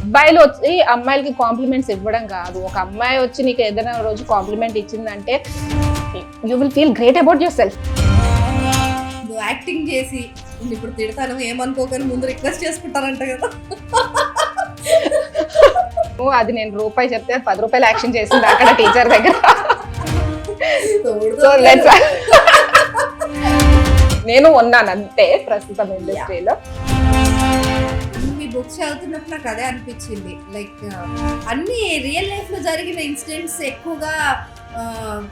అబ్బాయిలు వచ్చి అమ్మాయిలకి కాంప్లిమెంట్స్ ఇవ్వడం కాదు. ఒక అమ్మాయి వచ్చి నీకు ఏదైనా రోజు కాంప్లిమెంట్ ఇచ్చిందంటే you will feel great about yourself. నువ్వు యాక్టింగ్ చేసి ఇప్పుడు తిడతాను ఏమనుకోకని ముందు రిక్వెస్ట్ చేసుకుంటారంట కదా. అది నేను రూపాయి చెప్తే 10 రూపాయలు యాక్షన్ చేసింది అక్కడ టీచర్ దగ్గర. నేను ఉన్నాను అంతే ప్రస్తుతం ఇండస్ట్రీలో. మీ బుక్స్ చదువుతున్నప్పుడు నాకు అదే అనిపించింది, లైక్ అన్ని రియల్ లైఫ్ లో జరిగిన ఇన్సిడెంట్స్ ఎక్కువగా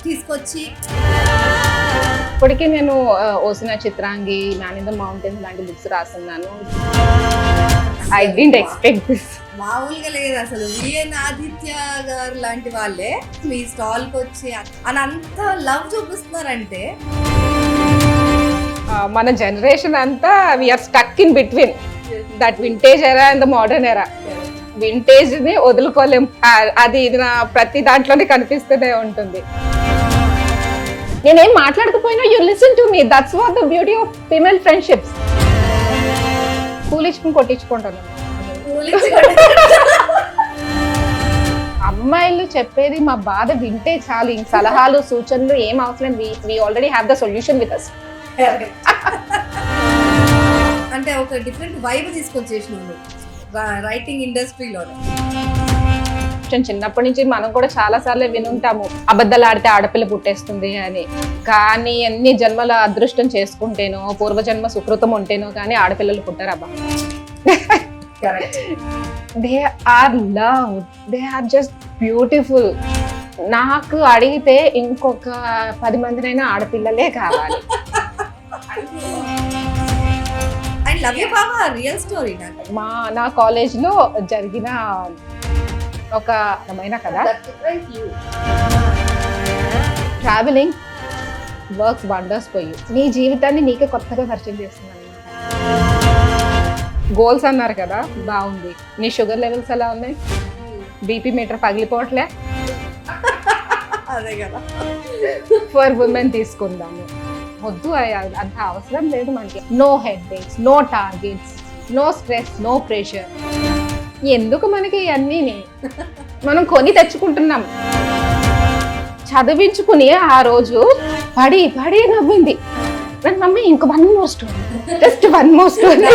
తీసుకొచ్చి. ఇప్పటికీ నేను Osina Chitrangi, man in the mountains లాంటి బుక్స్ రాస్తున్నాను. I didn't expect this. మామూలుగా లేదు అసలు. విఎన్ ఆదిత్య గారు లాంటి వాళ్ళే మీ స్టాల్కి వచ్చి అని అంత లవ్ చూపిస్తున్నారంటే మన జనరేషన్ అంతా we are stuck in between that vintage era and the modern era. Vintage ని వదులుకోలేం, అది ఇది నా ప్రతి దాంట్లోనే కనిపిస్తూనే ఉంటుంది. నేనేం మాట్లాడకపోయినా you listen to me, that's what the beauty of female friendships. కూలించుకుని కొట్టించుకుంటాను. అమ్మాయిలు చెప్పేది మా బాధ వింటే చాలు, ఇంక సలహాలు సూచనలు ఏం అవసరం. We already have the solution with us. అంటే ఒక డిఫరెంట్ వైబ్ తీసుకొచ్చేసినాను రైటింగ్ ఇండస్ట్రీలో. చిన్నప్పటి నుంచి మనం కూడా చాలా సార్లు వినుంటాము, అబద్ధాలు ఆడితే ఆడపిల్ల పుట్టేస్తుంది అని. కానీ ఎన్ని జన్మల అదృష్టం చేసుకుంటేనో, పూర్వజన్మ సుకృతం ఉంటేనో కానీ ఆడపిల్లలు పుట్టారబ్బా. They are love, they are just beautiful. నాకు అడిగితే ఇంకొక 10 మందినైనా ఆడపిల్లలే కావాలి. నా కాలేజ్లో జరిగిన ఒక రకమైన కదా, travelling works wonders for you. నీ జీవితాన్ని నీకే కొత్తగా పరిచయం చేస్తున్నాను. గోల్స్ అన్నారు కదా, బాగుంది. నీ షుగర్ లెవెల్స్ ఎలా ఉన్నాయి? బీపీ మీటర్ పగిలిపోవట్లే? అదే కదా. ఫర్ ఉమెన్ తీసుకుందాము. వద్దు, అంత అవసరం లేదు మనకి. No headaches, no targets, no stress, no pressure. ఎందుకు మనకి ఇవన్నీ? మనం కొని తెచ్చుకుంటున్నాం. చదివించుకుని ఆ రోజు పడి పడి నవ్వింది నన్ను మమ్మీ. ఇంకో 1 more story, just 1 more story.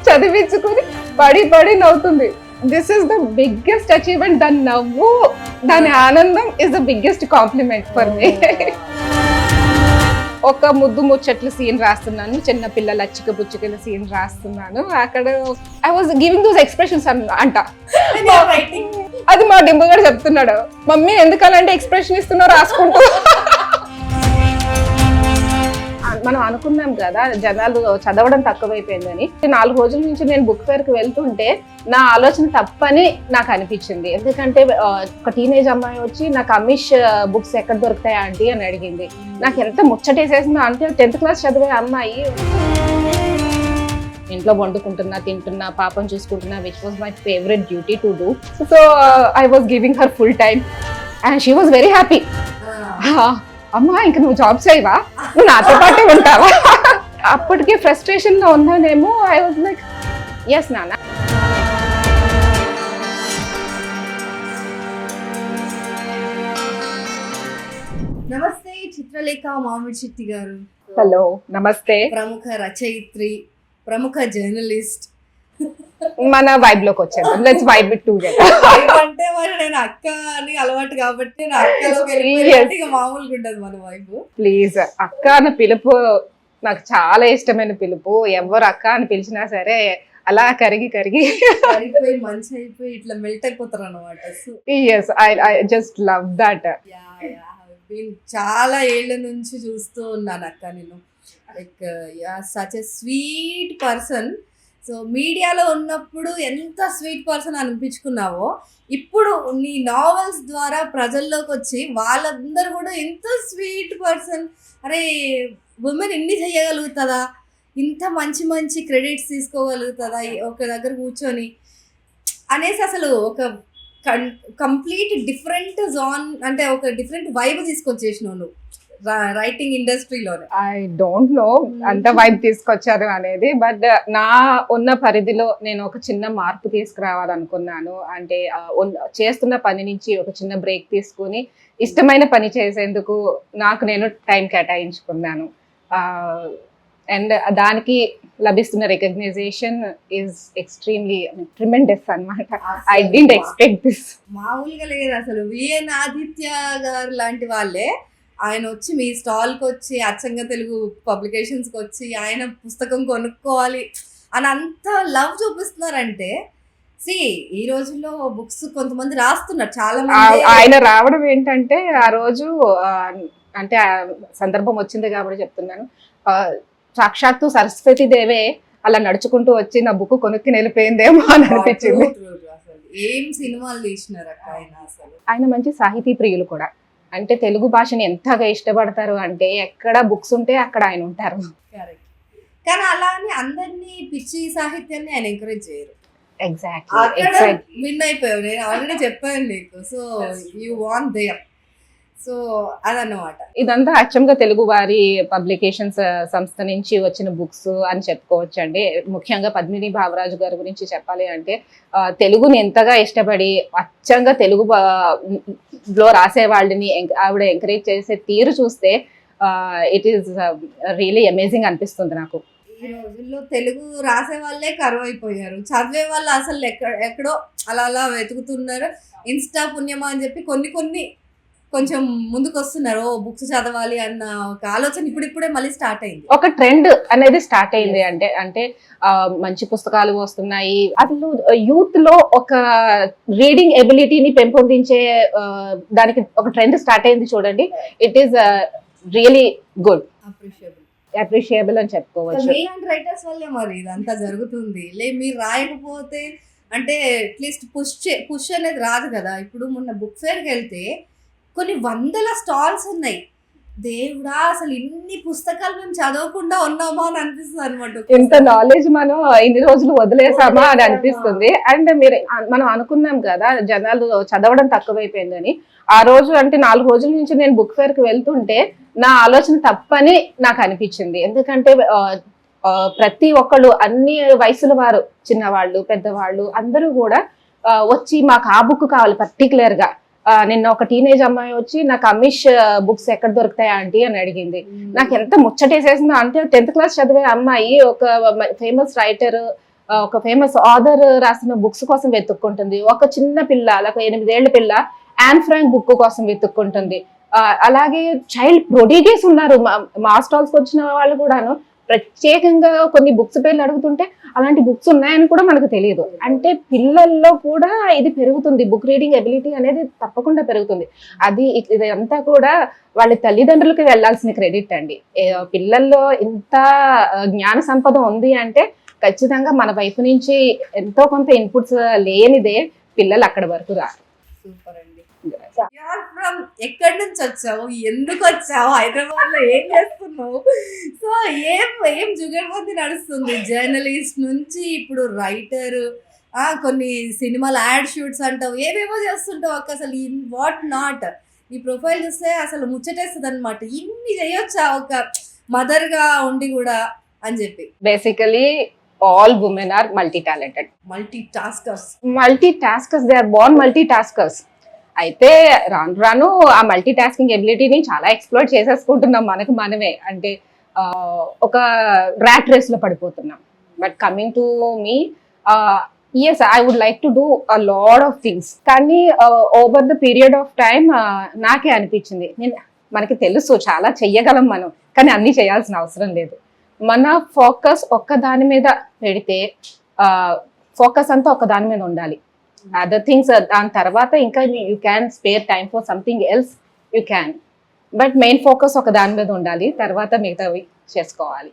చదివించుకుని పడి పడి నవ్వుతుంది. This is the biggest achievement. దాని నవ్వు, దాని ఆనందం is the biggest compliment for me. ఒక ముద్దు ముచ్చట్ల సీన్ రాస్తున్నాను, చిన్న పిల్లల అచ్చిక పుచ్చికల సీన్ రాస్తున్నాను. అక్కడ I was giving those expressions అంట. అది మా డింబు గారు చెప్తున్నాడు, మమ్మీ ఎందుకలాంటి ఎక్స్ప్రెషన్ ఇస్తున్నావు రాసుకుంటూ. మనం అనుకున్నాం కదా జనాలు చదవడం తక్కువైపోయిందని. 4 రోజుల నుంచి నేను బుక్ ఫేర్కి వెళ్తుంటే నా ఆలోచన తప్పని నాకు అనిపించింది. ఎందుకంటే ఒక టీనేజ్ అమ్మాయి వచ్చి నాకు అమిష్ బుక్స్ ఎక్కడ దొరుకుతాయా ఆంటీ అని అడిగింది. నాకు ఎంత ముచ్చటేసేసిందో అంటే 10th క్లాస్ చదివే అమ్మాయి. ఇంట్లో వండుకుంటున్నా, తింటున్నా, పాపం చూసుకుంటున్నా, which was my favourite duty to do. So I was giving her full time and she was very happy. అమ్మా ఇంక నువ్వు జాబ్ చేయవా, నువ్వు నాతో పాటే ఉంటావా? అప్పటికే ఫ్రస్ట్రేషన్ లో ఉన్నానేమో. ఐ వాజ్ లైక్ ఎస్ నాన్న. నమస్తే చిత్రలేఖ మామిడి శెట్టి గారు. హలో, నమస్తే. ప్రముఖ రచయిత్రి, ప్రముఖ జర్నలిస్ట్. మన వైబ్ లోకి వచ్చేద్దాం. Let's vibe it together. అంటే మరి నేను అక్క అని అలవాటు కాబట్టి నా అక్కలోకి వెళ్ళిపోయి ఇక మామూలుగా ఉండదు మన వైబ్. ప్లీజ్, అక్క అన్న పిలుపు నాకు చాలా ఇష్టమైన పిలుపు. ఎవరు అక్క అని పిలిచినా సరే అలా కరిగి కరిగి మంచి అయిపోయి ఇట్లా మెల్ట్ అయిపోతారు అన్నమాట. I just love that. చాలా ఏళ్ల నుంచి చూస్తూ ఉన్నాను అక్క నేను. Like such a sweet person. So మీడియాలో ఉన్నప్పుడు ఎంత స్వీట్ పర్సన్ అనిపించుకున్నావో, ఇప్పుడు నీ నావెల్స్ ద్వారా ప్రజల్లోకి వచ్చి వాళ్ళందరూ కూడా ఎంత స్వీట్ పర్సన్, అరే ఉమెన్ ఇన్ని చేయగలుగుతుందా, ఇంత మంచి మంచి క్రెడిట్స్ తీసుకోగలుగుతుందా ఒక దగ్గర కూర్చొని అనేసి అసలు ఒక కంప్లీట్ డిఫరెంట్ జోన్, అంటే ఒక డిఫరెంట్ వైబ్ తీసుకొచ్చేసినావు నువ్వు. రైటింగ్ ఇండస్ట్రీలోనే. ఐ డోంట్ నో అంత వైబ్ తీసుకొచ్చారు అనేది, బట్ నా ఉన్న పరిధిలో నేను ఒక చిన్న మార్పు తీసుకురావాలనుకున్నాను. అంటే చేస్తున్న పని నుంచి ఒక చిన్న బ్రేక్ తీసుకుని ఇష్టమైన పని చేసేందుకు నాకు నేను టైం కేటాయించుకున్నాను. అండ్ దానికి లభిస్తున్న రికగ్నైజేషన్ ఈజ్ ఎక్స్ట్రీమ్లీ ట్రిమెండస్ అన్నమాట. I didn't expect this. మామూలుగా లేదు అసలు. విఎన్ ఆదిత్య గారు లాంటి వాళ్ళే ఆయన వచ్చి మీ స్టాల్కి వచ్చి అచ్చంగా తెలుగు పబ్లికేషన్స్కి వచ్చి ఆయన పుస్తకం కొనుక్కోవాలి అని అంత లవ్ చూపిస్తున్నారంటే, ఈ రోజుల్లో బుక్స్ కొంతమంది రాస్తున్నారు చాలా మంది. ఆయన రావడం ఏంటంటే ఆ రోజు అంటే సందర్భం వచ్చింది కాబట్టి చెప్తున్నాను, సాక్షాత్తు సరస్వతి దేవే అలా నడుచుకుంటూ వచ్చి నా బుక్ కొనుక్కి వెళ్ళిపోయిందేమో అని అనిపించింది. ఏం సినిమాలు తీసినారు అక్క ఆయన. అసలు ఆయన మంచి సాహితీ ప్రియులు కూడా. అంటే తెలుగు భాషని ఎంతగా ఇష్టపడతారు అంటే ఎక్కడ బుక్స్ ఉంటే అక్కడ ఆయన ఉంటారు. కానీ అలా అని అందరినీ పిచ్చి సాహిత్యాన్ని ఆయన ఎంకరేజ్ చేయరు. ఎగ్జాక్ట్లీ విన్ అయిపోయావు. నేను ఆల్రెడీ చెప్పాను నీకు. So you want there. So అదన్నమాట. ఇదంతా అచ్చంగా తెలుగు వారి పబ్లికేషన్స్ సంస్థ నుంచి వచ్చిన బుక్స్ అని చెప్పుకోవచ్చు అండి. ముఖ్యంగా పద్మిని భావరాజు గారి గురించి చెప్పాలి అంటే తెలుగుని ఎంతగా ఇష్టపడి అచ్చంగా తెలుగు లో రాసే వాళ్ళని ఆవిడ ఎంకరేజ్ చేసే తీరు చూస్తే ఇట్ ఈస్ రియలీ అమేజింగ్ అనిపిస్తుంది నాకు. ఈ రోజుల్లో తెలుగు రాసే వాళ్ళే కరువు అయిపోయారు. చదివే వాళ్ళు అసలు ఎక్కడో అలా అలా వెతుకుతున్నారు. ఇన్స్టా పుణ్యమా అని చెప్పి కొన్ని కొంచెం ముందుకు వస్తున్నారు. బుక్స్ చదవాలి అన్న ఒక ఆలోచన ఇప్పుడిప్పుడే మళ్ళీ స్టార్ట్ అయింది. ఒక ట్రెండ్ అనేది స్టార్ట్ అయింది. అంటే మంచి పుస్తకాలు వస్తున్నాయి. అసలు యూత్ లో ఒక రీడింగ్ ఎబిలిటీని పెంపొందించే దానికి ఒక ట్రెండ్ స్టార్ట్ అయింది చూడండి. It is really good, appreciable అని చెప్పుకోవచ్చు. రైటర్స్ వల్లే మరి ఇదంతా జరుగుతుంది. మీరు రాయకపోతే అంటే అట్లీస్ట్ పుష్ అనేది రాదు కదా. ఇప్పుడు మొన్న బుక్ ఫేర్కి వెళ్తే కొన్ని వందల స్టాల్స్ ఉన్నాయి. దేవుడా, అసలు ఇన్ని పుస్తకాలు మేము చదవకుండా ఉన్నామా అని అనిపిస్తుంది అనమాట. ఇంత నాలెడ్జ్ మనం ఇన్ని రోజులు వదిలేసామా అని అనిపిస్తుంది. అండ్ మనం అనుకున్నాం కదా జనాలు చదవడం తక్కువైపోయిందని. ఆ రోజు అంటే 4 రోజుల నుంచి నేను బుక్ ఫేర్ కి వెళ్తుంటే నా ఆలోచన తప్పని నాకు అనిపించింది. ఎందుకంటే ప్రతి ఒక్కళ్ళు అన్ని వయసుల వారు, చిన్నవాళ్ళు పెద్దవాళ్ళు అందరూ కూడా వచ్చి మాకు ఆ బుక్ కావాలి పర్టికులర్ గా. నిన్న ఒక టీనేజ్ అమ్మాయి వచ్చి నాకు అమిష్ బుక్స్ ఎక్కడ దొరుకుతాయి ఆంటీ అని అడిగింది. నాకు ఎంత ముచ్చటేసేసిందో అంటే 10th క్లాస్ చదివే అమ్మాయి ఒక ఫేమస్ రైటర్, ఒక ఫేమస్ ఆథర్ రాసిన బుక్స్ కోసం వెతుక్కుంటుంది. ఒక చిన్న పిల్ల, ఒక 8 ఏళ్ల పిల్ల యాన్ ఫ్రాంక్ బుక్ కోసం వెతుక్కుంటుంది. అలాగే చైల్డ్ ప్రొడిగేస్ ఉన్నారు. మా స్టాల్స్కి వచ్చిన వాళ్ళు కూడాను ప్రత్యేకంగా కొన్ని బుక్స్ పేర్లు అడుగుతుంటే అలాంటి బుక్స్ ఉన్నాయని కూడా మనకు తెలియదు. అంటే పిల్లల్లో కూడా ఇది పెరుగుతుంది. బుక్ రీడింగ్ ఎబిలిటీ అనేది తప్పకుండా పెరుగుతుంది. ఇదంతా కూడా వాళ్ళ తల్లిదండ్రులకి వెళ్లాల్సిన క్రెడిట్ అండి. పిల్లల్లో ఇంత జ్ఞాన సంపద ఉంది అంటే ఖచ్చితంగా మన వైపు నుంచి ఎంతో కొంత ఇన్పుట్స్ లేనిదే పిల్లలు అక్కడ వరకు రారు. సూపర్ అండి. ఎక్కడి నుంచి వచ్చావు, ఎందుకు వచ్చావు, హైదరాబాద్ లో ఏం చేస్తున్నావు? సో ఏం జుగర్బంది నడుస్తుంది? జర్నలిస్ట్ నుంచి ఇప్పుడు రైటర్, కొన్ని సినిమాల యాడ్ షూట్స్ అంటావు, ఏవేవో చేస్తుంటావు అక్క. అసలు వాట్ నాట్ ఈ ప్రొఫైల్ చూస్తే అసలు ముచ్చటేస్తుంది అనమాట. ఇన్ని చేయొచ్చా ఒక మదర్ గా ఉండి కూడా అని చెప్పి. Basically all women are multi-talented, multitaskers, they are born multitaskers. అయితే రాను ఆ మల్టీ టాస్కింగ్ ఎబిలిటీని చాలా ఎక్స్ప్లోర్ చేసేసుకుంటున్నాం మనమే. అంటే ఒక ర్యాట్ రేస్ లో పడిపోతున్నాం. But coming to me, yes, I would like to do a lot of things. కానీ over the period of time నాకే అనిపించింది, మనకి తెలుసు చాలా చెయ్యగలం మనం, కానీ అన్ని చేయాల్సిన అవసరం లేదు. మన ఫోకస్ ఒక్క దాని మీద పెడితే ఫోకస్ అంతా ఒక్క దాని మీద ఉండాలి. అదర్ థింగ్స్ దాని తర్వాత ఇంకా you can spare time for something else, you can. But main focus ఒక దాని మీద ఉండాలి, తర్వాత మిగతావి చేసుకోవాలి.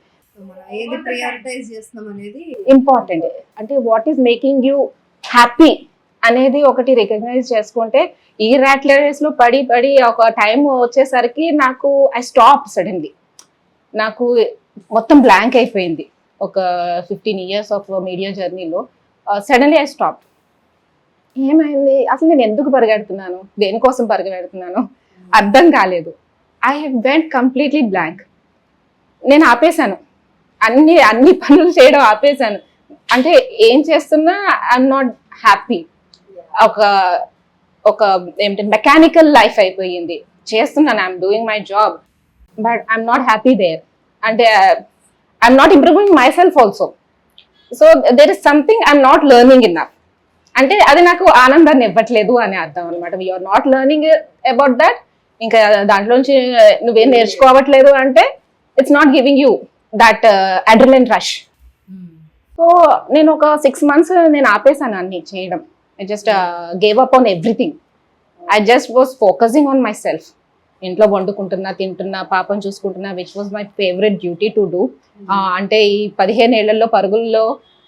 ఇంపార్టెంట్ అంటే what is making you happy అనేది ఒకటి రికగ్నైజ్ చేసుకుంటే, ఈ ర్యాట్ రేస్ లో పడి ఒక టైం వచ్చేసరికి నాకు ఐ స్టాప్ సడన్లీ. నాకు మొత్తం బ్లాంక్ అయిపోయింది. ఒక 15 years ఆఫ్ మీడియా జర్నీలో సడన్లీ ఐ స్టాప్. ఏమైంది, అసలు నేను ఎందుకు పరిగెడుతున్నాను, దేనికోసం పరిగెడుతున్నాను అర్థం కాలేదు. I went completely blank. నేను ఆపేశాను, అన్ని పనులు చేయడం ఆపేశాను. అంటే ఏం చేస్తున్నా ఐఎమ్ నాట్ హ్యాపీ. ఒక ఒక ఏంటి మెకానికల్ లైఫ్ అయిపోయింది. చేస్తున్నాను, I'm doing my job, but I'm not happy there. అంటే I'm not improving myself also. So there is something I'm not learning enough. అంటే అది నాకు ఆనందాన్ని ఇవ్వట్లేదు అని అర్థం అనమాట. You're not learning about that. ఇంకా దాంట్లోంచి నువ్వేం నేర్చుకోవట్లేదు అంటే it's not giving you that adrenaline rush. సో నేను ఒక 6 months నేను ఆపేసాను అన్ని చేయడం. I just gave up on everything. I just was focusing on myself. ఇంట్లో వండుకుంటున్నా, తింటున్నా, పాపం చూసుకుంటున్నా, which was my favourite duty to do. అంటే ఈ 15 ఏళ్లలో పరుగుల్లో,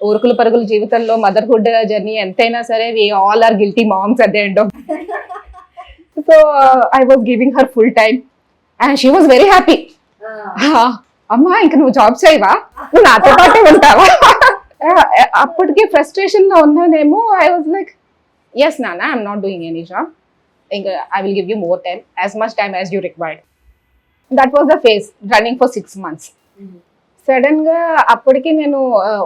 ఊరుకుల పరుగుల జీవితంలో మదర్హుడ్ జర్నీ ఎంతైనా సరే we all are guilty moms at the end of. So I was giving her full time and she was very happy. అమ్మా ఇంక నువ్వు జాబ్ చేయవా, నువ్వు నాతో పాటే ఉంటావా? అప్పటికే ఫ్రస్ట్రేషన్ లో ఉన్నానేమో. ఐ వాజ్ లైక్ ఎస్ నాన్న, I'm not doing any job, ఇంకా I will give you more time, as much time as you required. That was the phase running for 6 months. Sudden గా అప్పటికి నేను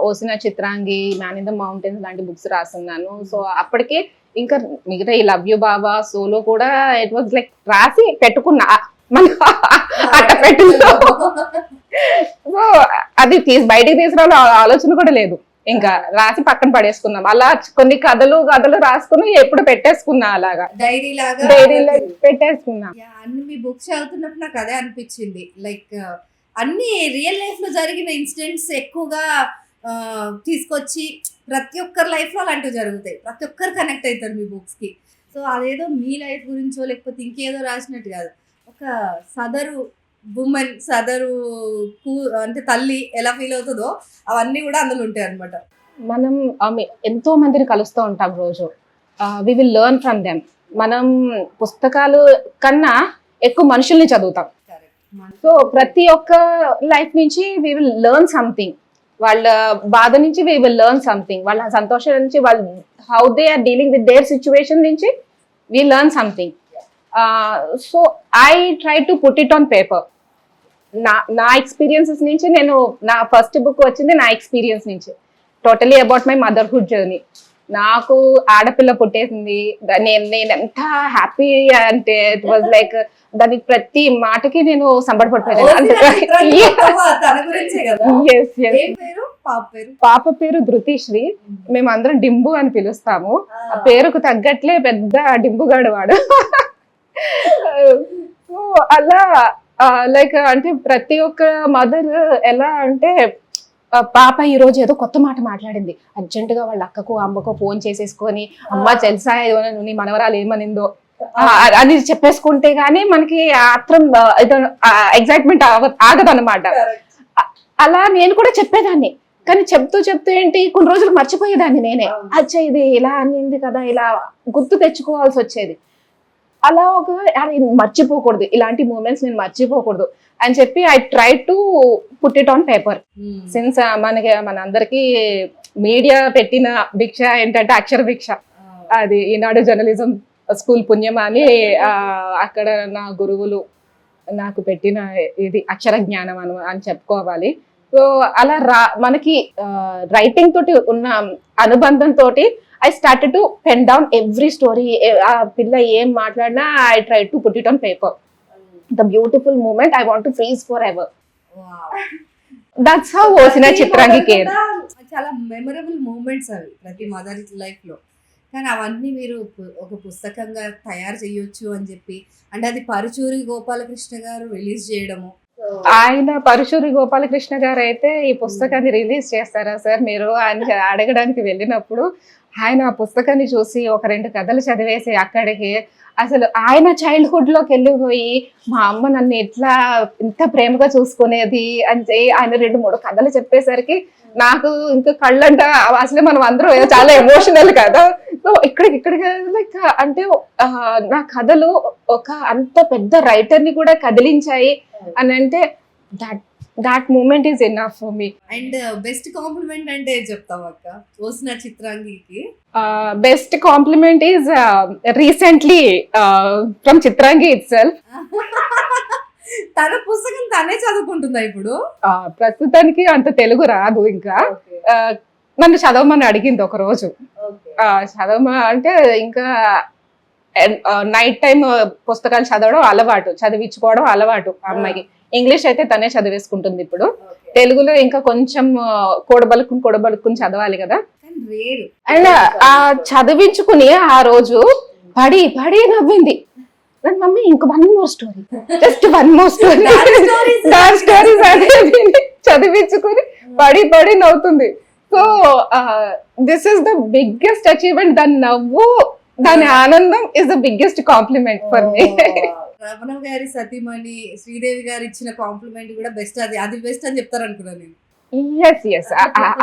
Osina Chitrangi, man in the mountains లాంటి books రాస్తున్నాను. So అప్పటికి ఇంకా మిగతా ఈ లవ్ యూ బాబా, సోలో కూడా ఇట్ వాజ్ లైక్ రాసి పెట్టుకున్నా అట్ట పెట్టుకున్నా. సో అది బయటికి తీసుకురావాల ఆలోచన కూడా లేదు, ఇంకా రాసి పక్కన పడేసుకున్నాం. అలా కొన్ని కథలు రాసుకుని ఎప్పుడు పెట్టేసుకున్నా, అలాగా డైరీలో పెట్టేసుకున్నా. అన్ని మీ బుక్స్ చదువుతున్నప్పుడు నాకు అదే అనిపించింది. లైక్ అన్ని రియల్ లైఫ్ లో జరిగిన ఇన్సిడెంట్స్ ఎక్కువగా తీసుకొచ్చి ప్రతి ఒక్కరి లైఫ్ లో అలాంటివి జరుగుతాయి. ప్రతి ఒక్కరు కనెక్ట్ అవుతారు మీ బుక్స్ కి. సో అదేదో మీ లైఫ్ గురించో లేకపోతే ఇంకేదో రాసినట్టు కాదు. ఒక సదరు ఉమెన్, అంటే తల్లి ఎలా ఫీల్ అవుతుందో అవన్నీ కూడా అందులో ఉంటాయి అనమాట. మనం ఎంతో మందిని కలుస్తూ ఉంటాం రోజు. We will learn from them. మనం పుస్తకాలు కన్నా ఎక్కువ మనుషుల్ని చదువుతాం. సో ప్రతి ఒక్క లైఫ్ నుంచి వి విల్ లెర్న్ సంథింగ్. వాళ్ళ బాధ నుంచి వి విల్ లెర్న్ సంథింగ్. వాళ్ళ సంతోషం నుంచి, వాళ్ళు how they are dealing with their situation నుంచి we learn something. So I try to put it on paper. నా ఎక్స్పీరియన్సెస్ నుంచి, నేను నా ఫస్ట్ బుక్ వచ్చింది నా ఎక్స్పీరియన్స్ నుంచి, totally about my motherhood journey. నాకు ఆడపిల్ల పుట్టేసింది, నేను ఎంత హ్యాపీ అంటే ఇట్ వాజ్ లైక్, దానికి ప్రతి మాటకి నేను సంబరపడిపోయాను. పాప పేరు ధృతిశ్రీ, మేమందరం డింబు అని పిలుస్తాము. ఆ పేరుకు తగ్గట్లే పెద్ద డింబుగాడు వాడు. సో అలా లైక్ అంటే ప్రతి ఒక్క మదర్ ఎలా అంటే, పాప ఈ రోజు ఏదో కొత్త మాట మాట్లాడింది, అర్జెంట్ గా వాళ్ళ అక్కకో అమ్మకో ఫోన్ చేసేసుకొని, అమ్మ తెలుసా నీ మనవరాలు ఏమనిందో అని చెప్పేసుకుంటే గానీ మనకి ఆత్రం ఎగ్జైట్మెంట్ ఆగదన్నమాట. అలా నేను కూడా చెప్పేదాన్ని, కానీ చెప్తూ ఏంటి కొన్ని రోజులు మర్చిపోయేదాన్ని నేనే. అచ్చా ఇది ఇలా అనింది కదా, ఇలా గుర్తు తెచ్చుకోవాల్సి వచ్చేది. అలా మర్చిపోకూడదు, ఇలాంటి మూమెంట్స్ నేను మర్చిపోకూడదు అని చెప్పి I try to put it on paper. Since మన అందరికి మీడియా పెట్టిన భిక్ష ఏంటంటే అక్షర భిక్ష. అది ఈనాడు జర్నలిజం స్కూల్ పుణ్యం అని అక్కడ నా గురువులు నాకు పెట్టిన ఇది అక్షర జ్ఞానం అని చెప్పుకోవాలి. సో అలా మనకి రైటింగ్ తోటి ఉన్న అనుబంధం తోటి I started to pen down every story. ఆ పిల్ల ఏం మాట్లాడినా I tried to put it on paper. The beautiful moment I want to freeze forever. Wow. That's how Osina Chitrangi came. చాలా మెమరబుల్ మూమెంట్స్ అవి ప్రతి మదర్ లైఫ్ లో. కానీ అవన్నీ మీరు ఒక పుస్తకంగా తయారు చేయొచ్చు అని చెప్పి, అంటే అది పరుచూరి గోపాలకృష్ణ గారు రిలీజ్ చేయడము. ఆయన పరుచూరి గోపాలకృష్ణ గారు అయితే ఈ పుస్తకాన్ని రిలీజ్ చేస్తారా సార్ మీరు అని అడగడానికి వెళ్ళినప్పుడు, ఆయన ఆ పుస్తకాన్ని చూసి ఒక 2 కథలు చదివేసి అక్కడికి అసలు ఆయన చైల్డ్హుడ్ లోకి వెళ్ళిపోయి, మా అమ్మ నన్ను ఎట్లా ఇంత ప్రేమగా చూసుకునేది అంటే ఆయన 2-3 కథలు చెప్పేసరికి నాకు ఇంకా కళ్ళంట అసలే మనం అందరం చాలా ఎమోషనల్ కదా. సో ఇక్కడికి లైక్ అంటే నా కథలు ఒక అంత పెద్ద రైటర్ ని కూడా కదిలించాయి అని అంటే that moment is enough for me. And best compliment అంటే చెప్తావా అక్క ఓసిన చిత్రాంగికి? Best compliment is recently from Chitrangi itself. తన పుస్తకం తనే చదువుకుంటుందా ఇప్పుడు? ప్రస్తుతానికి అంత తెలుగు రాదు ఇంకా. నన్ను చదవమని అడిగింది ఒక రోజు. చదవమా అంటే ఇంకా నైట్ టైం పుస్తకాలు చదవడం అలవాటు, చదివించుకోవడం అలవాటు అమ్మాయికి. ఇంగ్లీష్ అయితే తనే చదివేసుకుంటుంది ఇప్పుడు. తెలుగులో ఇంకా కొంచెం కూడబలుకుని చదవాలి కదా. అండ్ ఆ చదివించుకుని ఆ రోజు పడి పడి నవ్వింది. నన్ను మమ్మీ ఇంకో 1 more story, just 1 more story, చదివించుకుని పడి పడి నవ్వుతుంది. So this is the biggest achievement. దాని నవ్వు, దాని ఆనందం is the biggest compliment for me. Ramana గారి సతీమణి శ్రీదేవి గారు ఇచ్చిన కాంప్లిమెంట్ కూడా బెస్ట్, అది బెస్ట్ అని చెప్తారు అనుకున్నాను నేను. ఎస్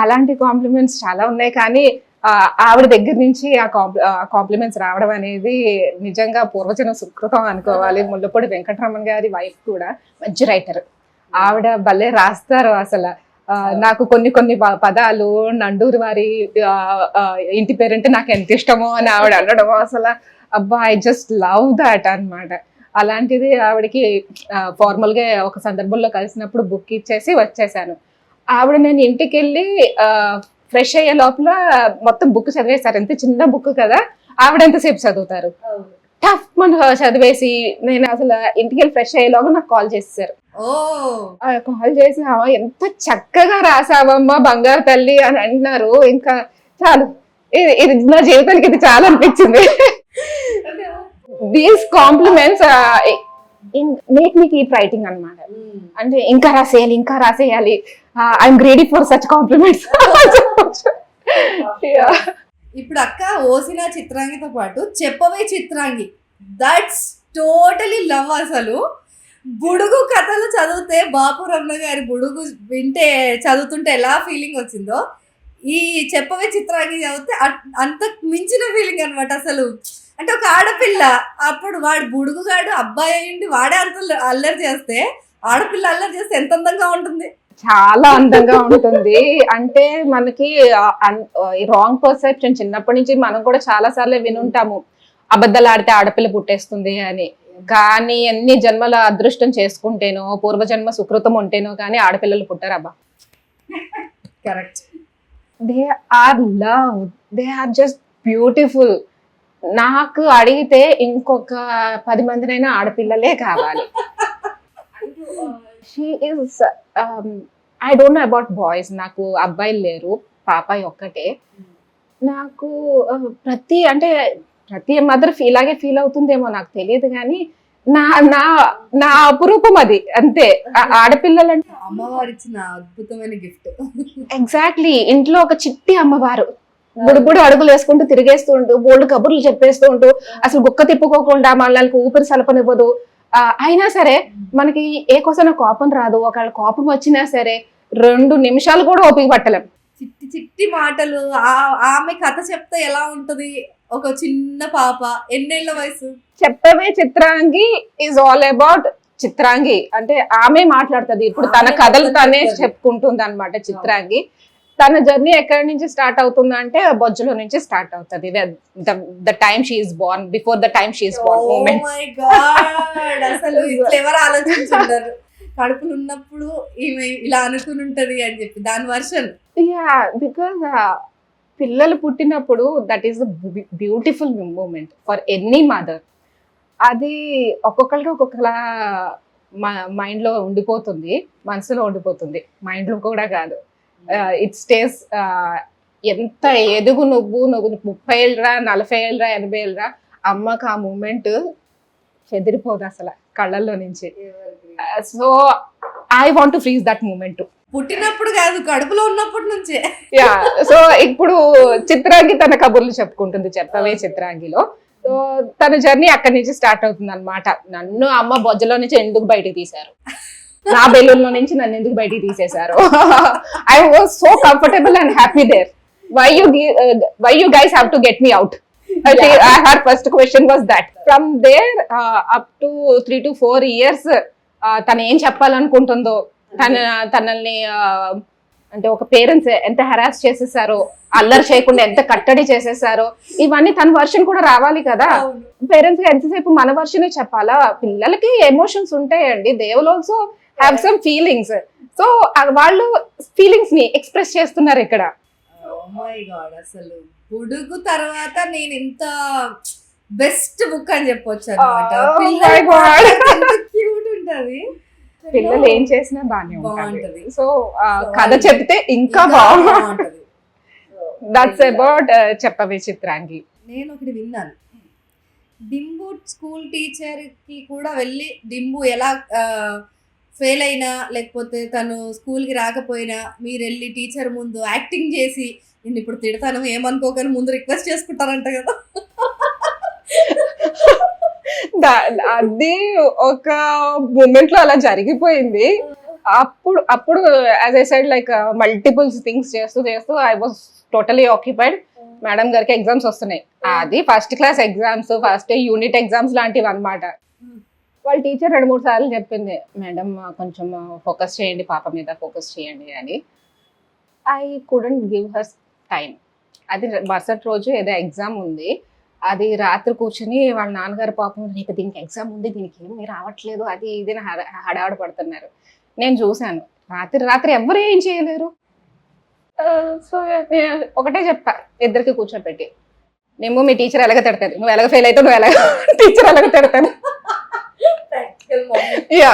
అలాంటి కాంప్లిమెంట్స్ చాలా ఉన్నాయి, కానీ ఆవిడ దగ్గర నుంచి ఆ కాంప్లిమెంట్స్ రావడం అనేది నిజంగా పూర్వజన సుకృతం అనుకోవాలి. ముళ్ళపూడి వెంకటరమణ గారి వైఫ్ కూడా మంచి రైటర్. ఆవిడ భలే రాస్తారు అసలు. నాకు కొన్ని పదాలు నండూరి వారి ఇంటి పేరంటే నాకు ఎంత ఇష్టమో అని ఆవిడ అనడం అసలు అబ్బా, ఐ జస్ట్ లవ్ దాట్ అన్నమాట. అలాంటిది ఆవిడకి ఫార్మల్ గా ఒక సందర్భంలో కలిసినప్పుడు బుక్ ఇచ్చేసి వచ్చేసాను. ఆవిడ నేను ఇంటికి వెళ్ళి ఫ్రెష్ అయ్యే లోపల మొత్తం బుక్ చదివేశారు. ఎంత చిన్న బుక్ కదా, ఆవిడ ఎంతసేపు చదువుతారు. టఫ్ మన చదివేసి నేను అసలు ఇంటికి వెళ్ళి ఫ్రెష్ అయ్యే లోపల నాకు కాల్ చేసేసారు. కాల్ చేసి ఎంత చక్కగా రాసావమ్మా బంగారు తల్లి అని అంటున్నారు. ఇంకా చాలు, ఇది నా జీవితానికి ఇది చాలా అనిపించింది. These compliments make me keep writing అన్నమాట. అంటే ఇంకా రాసేయాలి. I'm greedy for such compliments. ఇప్పుడు అక్క ఓసిన చిత్రాంగితో పాటు చెప్పవే చిత్రాంగి, దట్స్ టోటలీ లవ్. అసలు బుడుగు కథలు చదివితే బాపు రమణ గారి బుడుగు వింటే చదువుతుంటే ఎలా ఫీలింగ్ వచ్చిందో, ఈ చెప్పవే చిత్రాంగి చదివితే అంత మించిన ఫీలింగ్ అనమాట. అసలు అంటే ఒక ఆడపిల్ల, అప్పుడు వాడు బుడుగుగాడు అబ్బాయి అయ్యింది, వాడే అంత అల్లరి చేస్తే ఆడపిల్ల అల్లరి చేస్తే ఎంత అందంగా ఉంటుంది. చాలా అందంగా ఉంటుంది. అంటే మనకి రాంగ్ పర్సెప్షన్ చిన్నప్పటి నుంచి మనం కూడా చాలా సార్లు వినుంటాము, అబద్ధాలు ఆడితే ఆడపిల్ల పుట్టేస్తుంది అని. కానీ ఎన్ని జన్మల అదృష్టం చేసుకుంటేనో, పూర్వజన్మ సుకృతం ఉంటేనో కానీ ఆడపిల్లలు పుట్టారబ్బా. Correct. They are love, they are just beautiful. నాకు అడిగితే ఇంకొక 10 మందినైనా ఆడపిల్లలే కావాలి. She is I don't know about boys. నాకు అబ్బాయిలు లేరు, పాపాయి ఒక్కటే. నాకు ప్రతి మదర్ ఇలాగే ఫీల్ అవుతుందేమో నాకు తెలియదు, కానీ నా అపురూపం అది అంతే. ఆడపిల్లలంటే అమ్మవారు ఇచ్చిన అద్భుతమైన గిఫ్ట్. ఎగ్జాక్ట్లీ. ఇంట్లో ఒక చిట్టి అమ్మవారు బుడుబుడు అడుగులు వేసుకుంటూ తిరిగేస్తూ ఉంటూ బోల్డ్ కబుర్లు చెప్పేస్తూ ఉంటూ అసలు గుక్క తిప్పుకోకుండా మనల్ని ఊపిరి సలపనివ్వదు. అయినా సరే మనకి ఏ కోసం కోపం రాదు. ఒకవేళ కోపం వచ్చినా సరే 2 నిమిషాలు కూడా ఓపిక పట్టలేం. చిట్టి చిట్టి మాటలు. ఆమె కథ చెప్తే ఎలా ఉంటది, ఒక చిన్న పాప, ఎన్నేళ్ల వయసు. చెప్పవే Chitrangi is all about Chitrangi. అంటే ఆమె మాట్లాడుతుంది ఇప్పుడు, తన కథలు తనే చెప్పుకుంటుంది అనమాట చిత్రాంగి. తన జర్నీ ఎక్కడి నుంచి స్టార్ట్ అవుతుంది అంటే బొజ్జులో నుంచి స్టార్ట్ అవుతుంది. The time she is born, before the time she is born moment. అసలు ఎవరు ఆలోచించుంటారు కడుపులు ఉన్నప్పుడు ఈమె ఇలా అనుకుని ఉంటది అని చెప్పి దాని వర్షన్. యా, బికాజ్ పిల్లలు పుట్టినప్పుడు that is the beautiful moment for any mother. అది ఒక్కొక్కరికి ఒక్కొక్కలా మైండ్ లో ఉండిపోతుంది, మనసులో ఉండిపోతుంది, మైండ్ లో కూడా కాదు. It stays. ఎంత ఎదుగు నువ్వు 30 ఏళ్ళరా, 40 ఏళ్ళరా, 80 ఏళ్ళరా, అమ్మకు ఆ మూమెంట్ చెదిరిపోదు అసలు కళ్ళల్లో నుంచి. So I want to freeze that moment. పుట్టినప్పుడు కాదు, కడుపులో ఉన్నప్పటి నుంచే. యా. సో ఇప్పుడు చిత్రాంగి తన కబుర్లు చెప్పుకుంటుంది చెప్పవే చిత్రాంగిలో. సో తన జర్నీ అక్కడి నుంచి స్టార్ట్ అవుతుంది అనమాట. నన్ను అమ్మ బొజ్జలో నుంచి ఎందుకు బయటకు తీశారు, నా బెలూన్లో నుంచి నన్ను ఎందుకు బయటికి తీసేశారు. I was so comfortable and happy there. Why you guys have to get me out. Her first question was that. From there up to 3 to 4 years తను ఏం చెప్పాలనుకుంటుందో, తనల్ని అంటే ఒక పేరెంట్స్ ఎంత హెరాస్ చేసేసారో, అల్లరి చేయకుండా ఎంత కట్టడి చేసేసారో, ఇవన్నీ తన వర్షన్ కూడా రావాలి కదా. పేరెంట్స్ కి ఎంతసేపు మన వర్షనే చెప్పాలా? పిల్లలకి ఎమోషన్స్ ఉంటాయండి, they will also have some feelings. So వాళ్ళు ఫీలింగ్స్ ని ఎక్స్ప్రెస్ చేస్తున్నారు ఇక్కడ. మై గాడ్, అసలు గొడుగు తర్వాత నేను ఇంత బెస్ట్ బుక్ అని చెప్పొచ్చు అనమాట. క్యూట్ ఉంటది, పిల్లలు ఏం చేసినా బాగానే బాగుంటది. ఉంటది. సో కథ చెప్తే ఇంకా బాగుంటది. దట్స్ అబౌట్ చెప్పవే చిత్రాంగి. నేను ఒకటి విన్నాను, డింబు స్కూల్ టీచర్ కి కూడా వెళ్ళి డింబు ఎలా ఫెయిల్ అయినా లేకపోతే తను స్కూల్కి రాకపోయినా మీరు వెళ్ళి టీచర్ ముందు యాక్టింగ్ చేసి నేను ఇప్పుడు తిడతాను ఏమనుకోకని ముందు రిక్వెస్ట్ చేసుకుంటారంట కదా. అది ఒక మూమెంట్ లో అలా జరిగిపోయింది. అప్పుడు as I said like multiples things చేస్తూ I was totally occupied. Madam గారికి ఎగ్జామ్స్ వస్తున్నాయి, అది first class exams, first unit exams లాంటివి అన్నమాట. వాళ్ళ టీచర్ 2-3 సార్లు చెప్పింది, మేడం కొంచెం ఫోకస్ చేయండి, పాప మీద ఫోకస్ చేయండి అని. I couldn't give her time. అది మరుసటి రోజు ఏదో ఎగ్జామ్ ఉంది, అది రాత్రి కూర్చుని వాళ్ళ నాన్నగారు పాపం రేపు దీనికి ఎగ్జామ్ ఉంది, దీనికి ఏమి రావట్లేదు, అది ఇది హడావిడి పడుతున్నారు. నేను చూశాను, రాత్రి ఎవ్వరు ఏం చేయలేరు. సో ఒకటే చెప్పా ఇద్దరికి కూర్చోపెట్టి, మేము మీ టీచర్ ఎలాగ తిడతాది, నువ్వు ఎలాగ ఫెయిల్ అయితే నువ్వు ఎలాగ టీచర్ ఎలాగ తిడతాను. యా,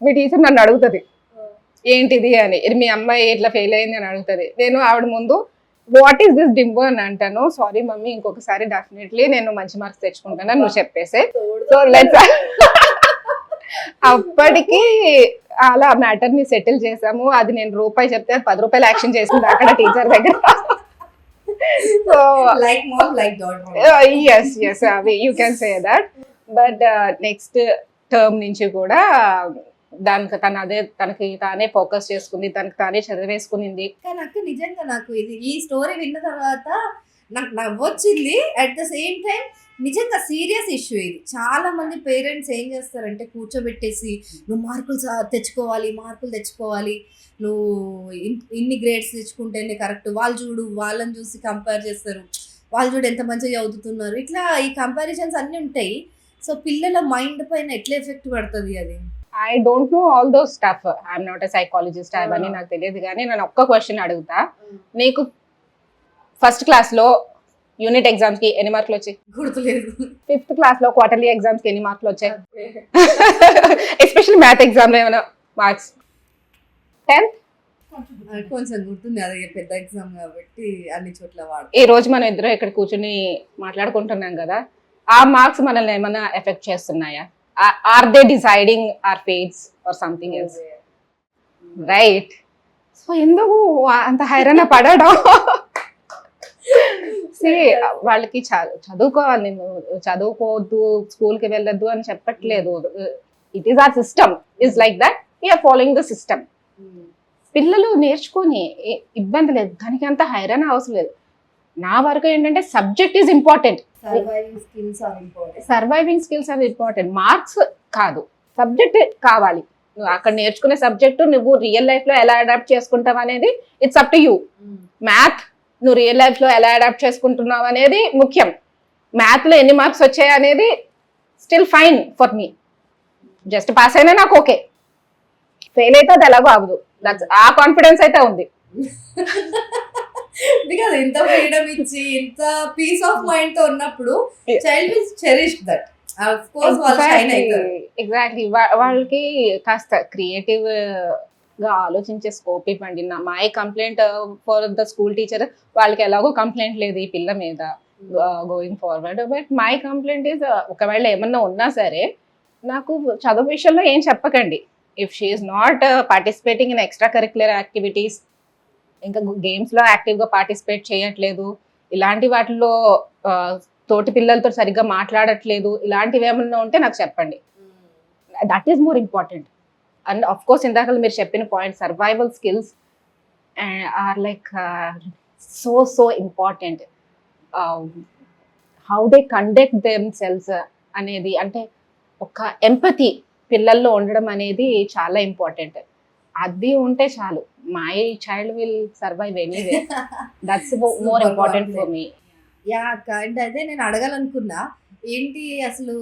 మీ టీచర్ నన్ను అడుగుతుంది ఏంటిది అని, మీ అమ్మాయి ఇట్లా ఫెయిల్ అయింది అని అడుగుతుంది. నేను ఆవిడ ముందు వాట్ ఈస్ దిస్ డింబో అని అంటాను. సారీ మమ్మీ, ఇంకొకసారి డెఫినెట్లీ నేను మంచి మార్క్స్ తెచ్చుకుంటాను నువ్వు చెప్పేసి. సో లెట్స్ అప్పటికి అలా మ్యాటర్ ని సెటిల్ చేసాము. అది నేను రూపాయి చెప్తే 10 రూపాయలు యాక్షన్ చేసింది అక్కడ టీచర్ దగ్గర. So yes you can say that. But next term నుంచి కూడా తనకి తానే ఫోకస్ చేసుకుంది, తనకి తానే చదివేసుకునింది. కానీ అక్క నిజంగా నాకు ఈ స్టోరీ విన్న తర్వాత నాకు నవ్వొచ్చింది. అట్ ద సేమ్ టైం నిజంగా సీరియస్ ఇష్యూ ఇది. చాలా మంది పేరెంట్స్ ఏం చేస్తారంటే కూర్చోబెట్టేసి నువ్వు మార్కులు తెచ్చుకోవాలి, నువ్వు ఇన్ని గ్రేడ్స్ తెచ్చుకుంటేనే కరెక్ట్, వాళ్ళు చూడు వాళ్ళని చూసి కంపేర్ చేస్తారు, వాళ్ళు చూడు ఎంత మంచిగా చదువుతున్నారు, ఇట్లా ఈ కంపారిజన్స్ అన్నీ ఉంటాయి. సో పిల్లల మైండ్ పైన ఎట్లా ఎఫెక్ట్ పడుతుంది అది? I don't no all those stuff, I'm not a psychologist, అవన్నీ నాకు తెలియదు. కానీ నేను ఒక్క క్వశ్చన్ అడుగుతా, నీకు ఫస్ట్ క్లాస్ లో యూనిట్ ఎగ్జామ్స్ కి ఎన్ని మార్కులు వచ్చాయి? గుర్తులేదు. 5th క్లాస్ లో క్వార్టర్లీ ఎగ్జామ్స్ కి ఎన్ని మార్కులు వచ్చాయి? ఎస్పెషల్లీ మ్యాథ్ ఎగ్జామ్ లో ఏమైనా మార్క్స్? 10th కొంచెం గుర్తుంది, అదే పెద్ద ఎగ్జామ్ కాబట్టి అన్ని చోట్ల వాడు. ఈ రోజు మనం ఇద్దరు ఇక్కడ కూర్చుని మాట్లాడుకుంటున్నాం కదా, ఆ మార్క్స్ మనల్ని ఏమైనా ఎఫెక్ట్ చేస్తున్నాయా? Are they deciding our fates or something else? Right. So ఎందుకు అంత హైరాణ పడడం? వాళ్ళకి చదువుకోవాలి, నేను చదువుకోవద్దు, స్కూల్కి వెళ్ళొద్దు అని చెప్పట్లేదు. It is our system is like that, we are following the system. పిల్లలు నేర్చుకొని ఇబ్బంది లేదు, దానికి అంత హైరాణ అవసరం లేదు. నా వరకు ఏంటంటే subject is important, surviving skills are important, marks కాదు, సబ్జెక్ట్ కావాలి. నువ్వు అక్కడ నేర్చుకునే సబ్జెక్టు నువ్వు రియల్ లైఫ్ లో ఎలా అడాప్ట్ చేసుకుంటావు అనేది it's up to you. Math నువ్వు రియల్ లైఫ్ లో ఎలా అడాప్ట్ చేసుకుంటున్నావు అనేది ముఖ్యం. మ్యాథ్ లో ఎన్ని మార్క్స్ వచ్చాయి అనేది still fine for me. Just pass అయినా నాకు ఓకే, ఫెయిల్ అయితే అది ఎలాగో అవ్వదు, ఆ కాన్ఫిడెన్స్ అయితే ఉంది. బికాజ్ ఇంత ఫ్రీడమ్ ఇచ్చి ఇంత పీస్ ఆఫ్ మైండ్ తో ఉన్నప్పుడు child will cherish that. Exactly, వాళ్ళకి కాస్త క్రియేటివ్ గా ఆలోచించే స్కోప్ ఇవ్వండి. My complaint for the school teacher, వాళ్ళకి ఎలాగో కంప్లైంట్ లేదు ఈ పిల్ల మీద going forward. But my complaint is, ఒకవేళ ఏమన్నా ఉన్నా సరే నాకు చదువు విషయంలో ఏం చెప్పకండి. If she is not participating in extra curricular activities, ఇంకా గేమ్స్ లో యాక్టివ్ గా పార్టిసిపేట్ చేయట్లేదు, ఇలాంటి వాటిలో తోటి పిల్లలతో సరిగ్గా మాట్లాడట్లేదు, ఇలాంటివి ఏమన్నా ఉంటే నాకు చెప్పండి. That is more important. And of course ఇందాక మీరు చెప్పిన point, survival skills are like so important. How they conduct them cells అనేది, అంటే ఒక ఎంపతి పిల్లల్లో ఉండడం అనేది చాలా ఇంపార్టెంట్. అది ఉంటే చాలు, my child will survive anyway. That's more important for me. Yeah and అదే నేను అడగాలనుకున్నా, ఏంటి అసలు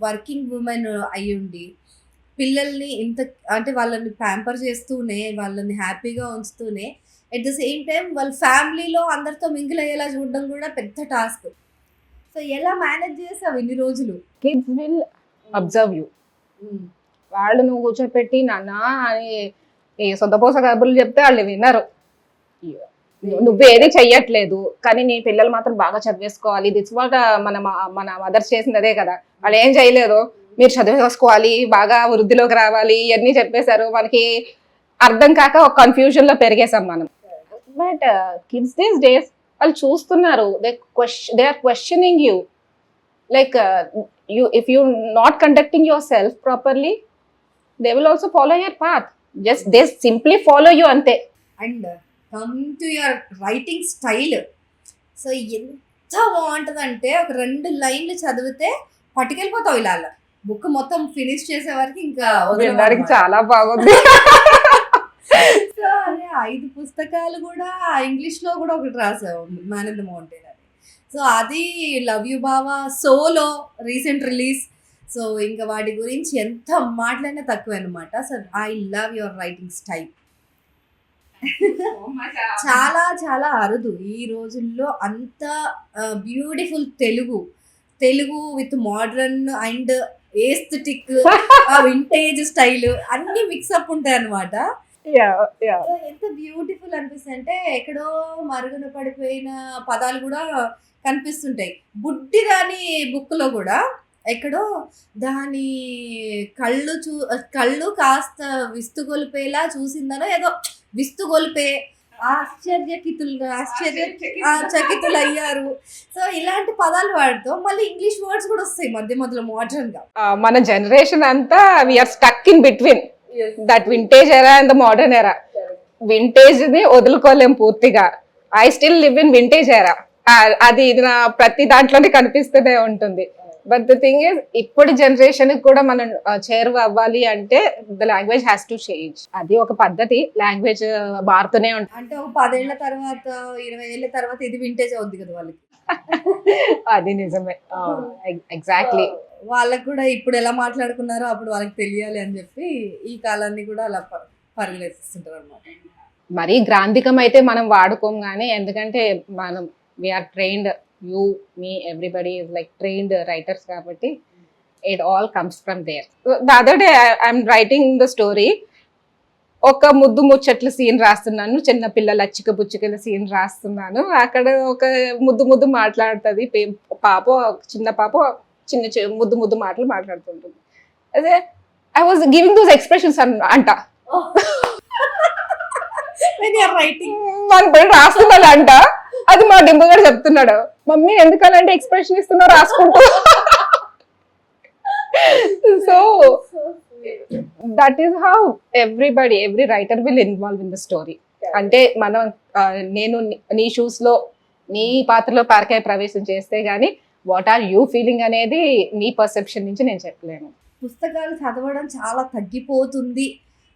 వర్కింగ్ ఉమెన్ అయ్యుండి పిల్లల్ని ఇంత అంటే వాళ్ళని ప్యాంపర్ చేస్తూనే వాళ్ళని హ్యాపీగా ఉంచుతూనే ఎట్ ద సేమ్ టైం వాళ్ళ ఫ్యామిలీలో అందరితో మింగిల్ అయ్యేలా చూడడం కూడా పెద్ద టాస్క్. సో ఎలా మేనేజ్ చేసావు ఇన్ని రోజులు? Kids will observe you. వాళ్ళు నువ్వు కూర్చోపెట్టి నాన్న అని ఈ సొంతపోస కబుర్లు చెప్తే వాళ్ళు విన్నారు. నువ్వేది చెయ్యట్లేదు కానీ నీ పిల్లలు మాత్రం బాగా చదివేసుకోవాలి. దిట్స్ వాట్ మన మదర్స్ చేసింది అదే కదా. వాళ్ళు ఏం చేయలేదు, మీరు చదివేసుకోవాలి, బాగా వృద్ధిలోకి రావాలి, ఇవన్నీ చెప్పేశారు. మనకి అర్థం కాక ఒక కన్ఫ్యూజన్ లో పెరిగేసాం మనం. బట్ కిడ్స్ దీస్ డేస్ వాళ్ళు చూస్తున్నారు, they are questioning you. Like if you not conducting yourself properly, they will also follow your path. Just they simply follow you ante. And come to your writing style. So ఎంత బాగుంటుందంటే ఒక 2 లైన్లు చదివితే పట్టుకెళ్ళిపోతావు ఇలా. Book మొత్తం finish చేసే వరకు ఇంకా వినడానికి చాలా బాగుంది. సో అదే 5 పుస్తకాలు కూడా ఇంగ్లీష్ లో కూడా ఒకటి రాసావు, మ్యాన్ ఇన్ ద మౌంటైన్ అని. సో అది లవ్ యూ బావా సోలో రీసెంట్ రిలీజ్. సో ఇంకా వాటి గురించి ఎంత మాట్లాడినా తక్కువ అనమాట. So I love your writing style. చాలా చాలా అరుదు ఈ రోజుల్లో అంత beautiful Telugu with modern and aesthetic vintage style అన్ని మిక్సప్ ఉంటాయి అనమాట. ఎంత బ్యూటిఫుల్ అనిపిస్తుంది అంటే ఎక్కడో మరుగున పడిపోయిన పదాలు కూడా కనిపిస్తుంటాయి. బుడ్డి దాని బుక్ లో కూడా ఎక్కడో దాని కళ్ళు కాస్త విస్తుగొలిపేలా చూసిందనో ఏదో విస్తుగొలిపే చకితులు అయ్యారు. సో ఇలాంటి పదాలు వాడుతూ మళ్ళీ ఇంగ్లీష్ వర్డ్స్ కూడా వస్తాయి మధ్య మధ్యలో మోడర్న్ గా. మన జనరేషన్ అంతా we are stuck in between that vintage era and the modern era. Vintage ని వదులుకోలేం పూర్తిగా. I still live in vintage era. అది ఇది నా ప్రతి దాంట్లోనే కనిపిస్తూనే ఉంటుంది. బట్ ద థింగ్ ఇస్ ఇప్పుడు జనరేషన్ కూడా మనం చేరువ అవ్వాలి అంటే the language has to change. అది ఒక పద్ధతి, లాంగ్వేజ్ మారుతూనే ఉంటుంది. అంటే ఒక 10 ఏళ్ల తర్వాత 20 ఏళ్ల తర్వాత ఇది వింటేజ్ అవుద్ది కదా వాళ్ళకి. అది నిజమే, ఎగ్జాక్ట్లీ. వాళ్ళకి కూడా ఇప్పుడు ఎలా మాట్లాడుకున్నారో అప్పుడు వాళ్ళకి తెలియాలి అని చెప్పి ఈ కాలాన్ని కూడా అలా పరిగెత్తిస్తుంటారు అనమాట. మరీ గ్రాంధికం అయితే మనం వాడుకోం కానీ, ఎందుకంటే మనం we are trained, you, me, everybody is like trained writers కాబట్టి it all comes from there. The other day I'm writing the story. ఒక ముద్దు ముచ్చట్ల సీన్ రాస్తున్నాను, చిన్న పిల్లల అచ్చిక పుచ్చికల సీన్ రాస్తున్నాను. అక్కడ ఒక ముద్దు మాట్లాడుతుంది పాప, చిన్న పాప చిన్న ముద్దు మాటలు మాట్లాడుతుంటుంది. అదే I was giving those expressions అంట. మన రాస్తున్నాడు అంట. అది మా డింబు గారు చెప్తున్నాడు, మమ్మీ ఎందుకలాంటి ఎక్స్ప్రెషన్ ఇస్తున్నావు రాసుకుంటూ. So that is how every writer will involve in the story. అంటే మనం నేను నీ షూస్ లో నీ పాత్రలో పారకాయ ప్రవేశం చేస్తే గానీ వాట్ ఆర్ యూ ఫీలింగ్ అనేది నీ పర్సెప్షన్ నుంచి నేను చెప్పలేను. పుస్తకాలు చదవడం చాలా తగ్గిపోతుంది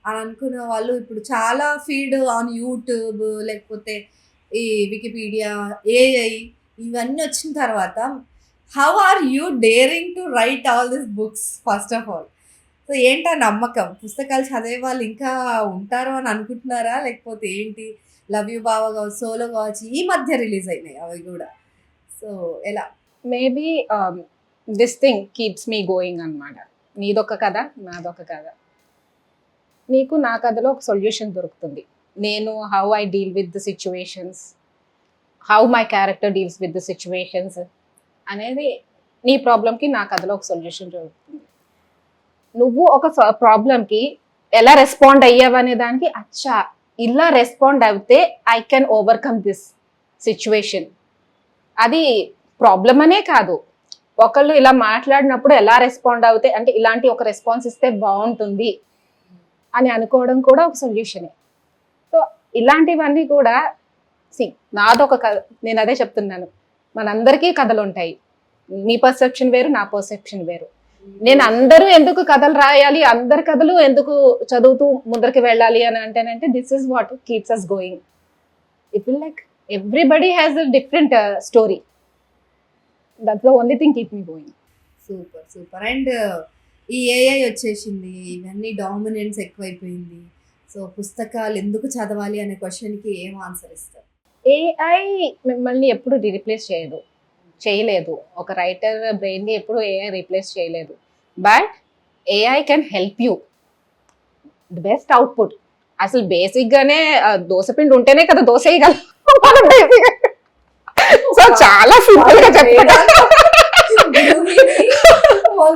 అని అనుకునే వాళ్ళు ఇప్పుడు చాలా ఫీడ్ ఆన్ యూట్యూబ్ లేకపోతే ఈ వికీపీడియా, ఏఐ ఇవన్నీ వచ్చిన తర్వాత how are you daring to write all this books first of all? So ఏంటా నమ్మకం? పుస్తకాలు చదివే వాళ్ళు ఇంకా ఉంటారు అని అనుకుంటున్నారా, లేకపోతే ఏంటి? లవ్ యూ బావ కావచ్చు, సోలో కావచ్చు, ఈ మధ్య రిలీజ్ అయినాయి అవి కూడా. సో ఎలా? Maybe this thing keeps me going అనమాట. నీదొక కథ, నాదొక కథ. నీకు నా కథలో ఒక సొల్యూషన్ దొరుకుతుంది. నేను how I deal with the situations, how my character deals with the situations అనేది నీ ప్రాబ్లంకి నా కథలో ఒక సొల్యూషన్ దొరుకుతుంది. నువ్వు ఒక ప్రాబ్లంకి ఎలా రెస్పాండ్ అయ్యావనే దానికి అచ్చా ఇలా రెస్పాండ్ అయితే I can overcome this situation. అది ప్రాబ్లం అనే కాదు, ఒకళ్ళు ఇలా మాట్లాడినప్పుడు ఎలా రెస్పాండ్ అవుతే అంటే ఇలాంటి ఒక రెస్పాన్స్ ఇస్తే బాగుంటుంది అని అనుకోవడం కూడా ఒక సొల్యూషనే. సో ఇలాంటివన్నీ కూడా నాదొక కథ. నేను అదే చెప్తున్నాను, మనందరికీ కథలు ఉంటాయి. నీ పర్సెప్షన్ వేరు, నా పర్సెప్షన్ వేరు. నేను అందరూ ఎందుకు కథలు రాయాలి, అందరి కథలు ఎందుకు చదువుతూ ముందరికి వెళ్ళాలి అని అంటేనంటే this is what keeps us going. It will like everybody has a different story. That's the only thing keep me going. Super super. And ఈ ఏఐ వచ్చేసింది, ఇవన్నీ డామినెన్స్ ఎక్కువైపోయింది. సో పుస్తకాలు ఎందుకు చదవాలి అనే క్వశ్చన్కి ఏం ఆన్సర్ ఇస్తారు? ఏఐ మిమ్మల్ని ఎప్పుడు రీప్లేస్ చేయలేదు. ఒక రైటర్ బ్రెయిన్ని ఎప్పుడు ఏఐ రీప్లేస్ చేయలేదు. But AI can help you the best output. అసలు బేసిక్గానే దోసపిండి ఉంటేనే కదా దోశ వేయగలం. సో చాలా సింపుల్ గా చెప్తా.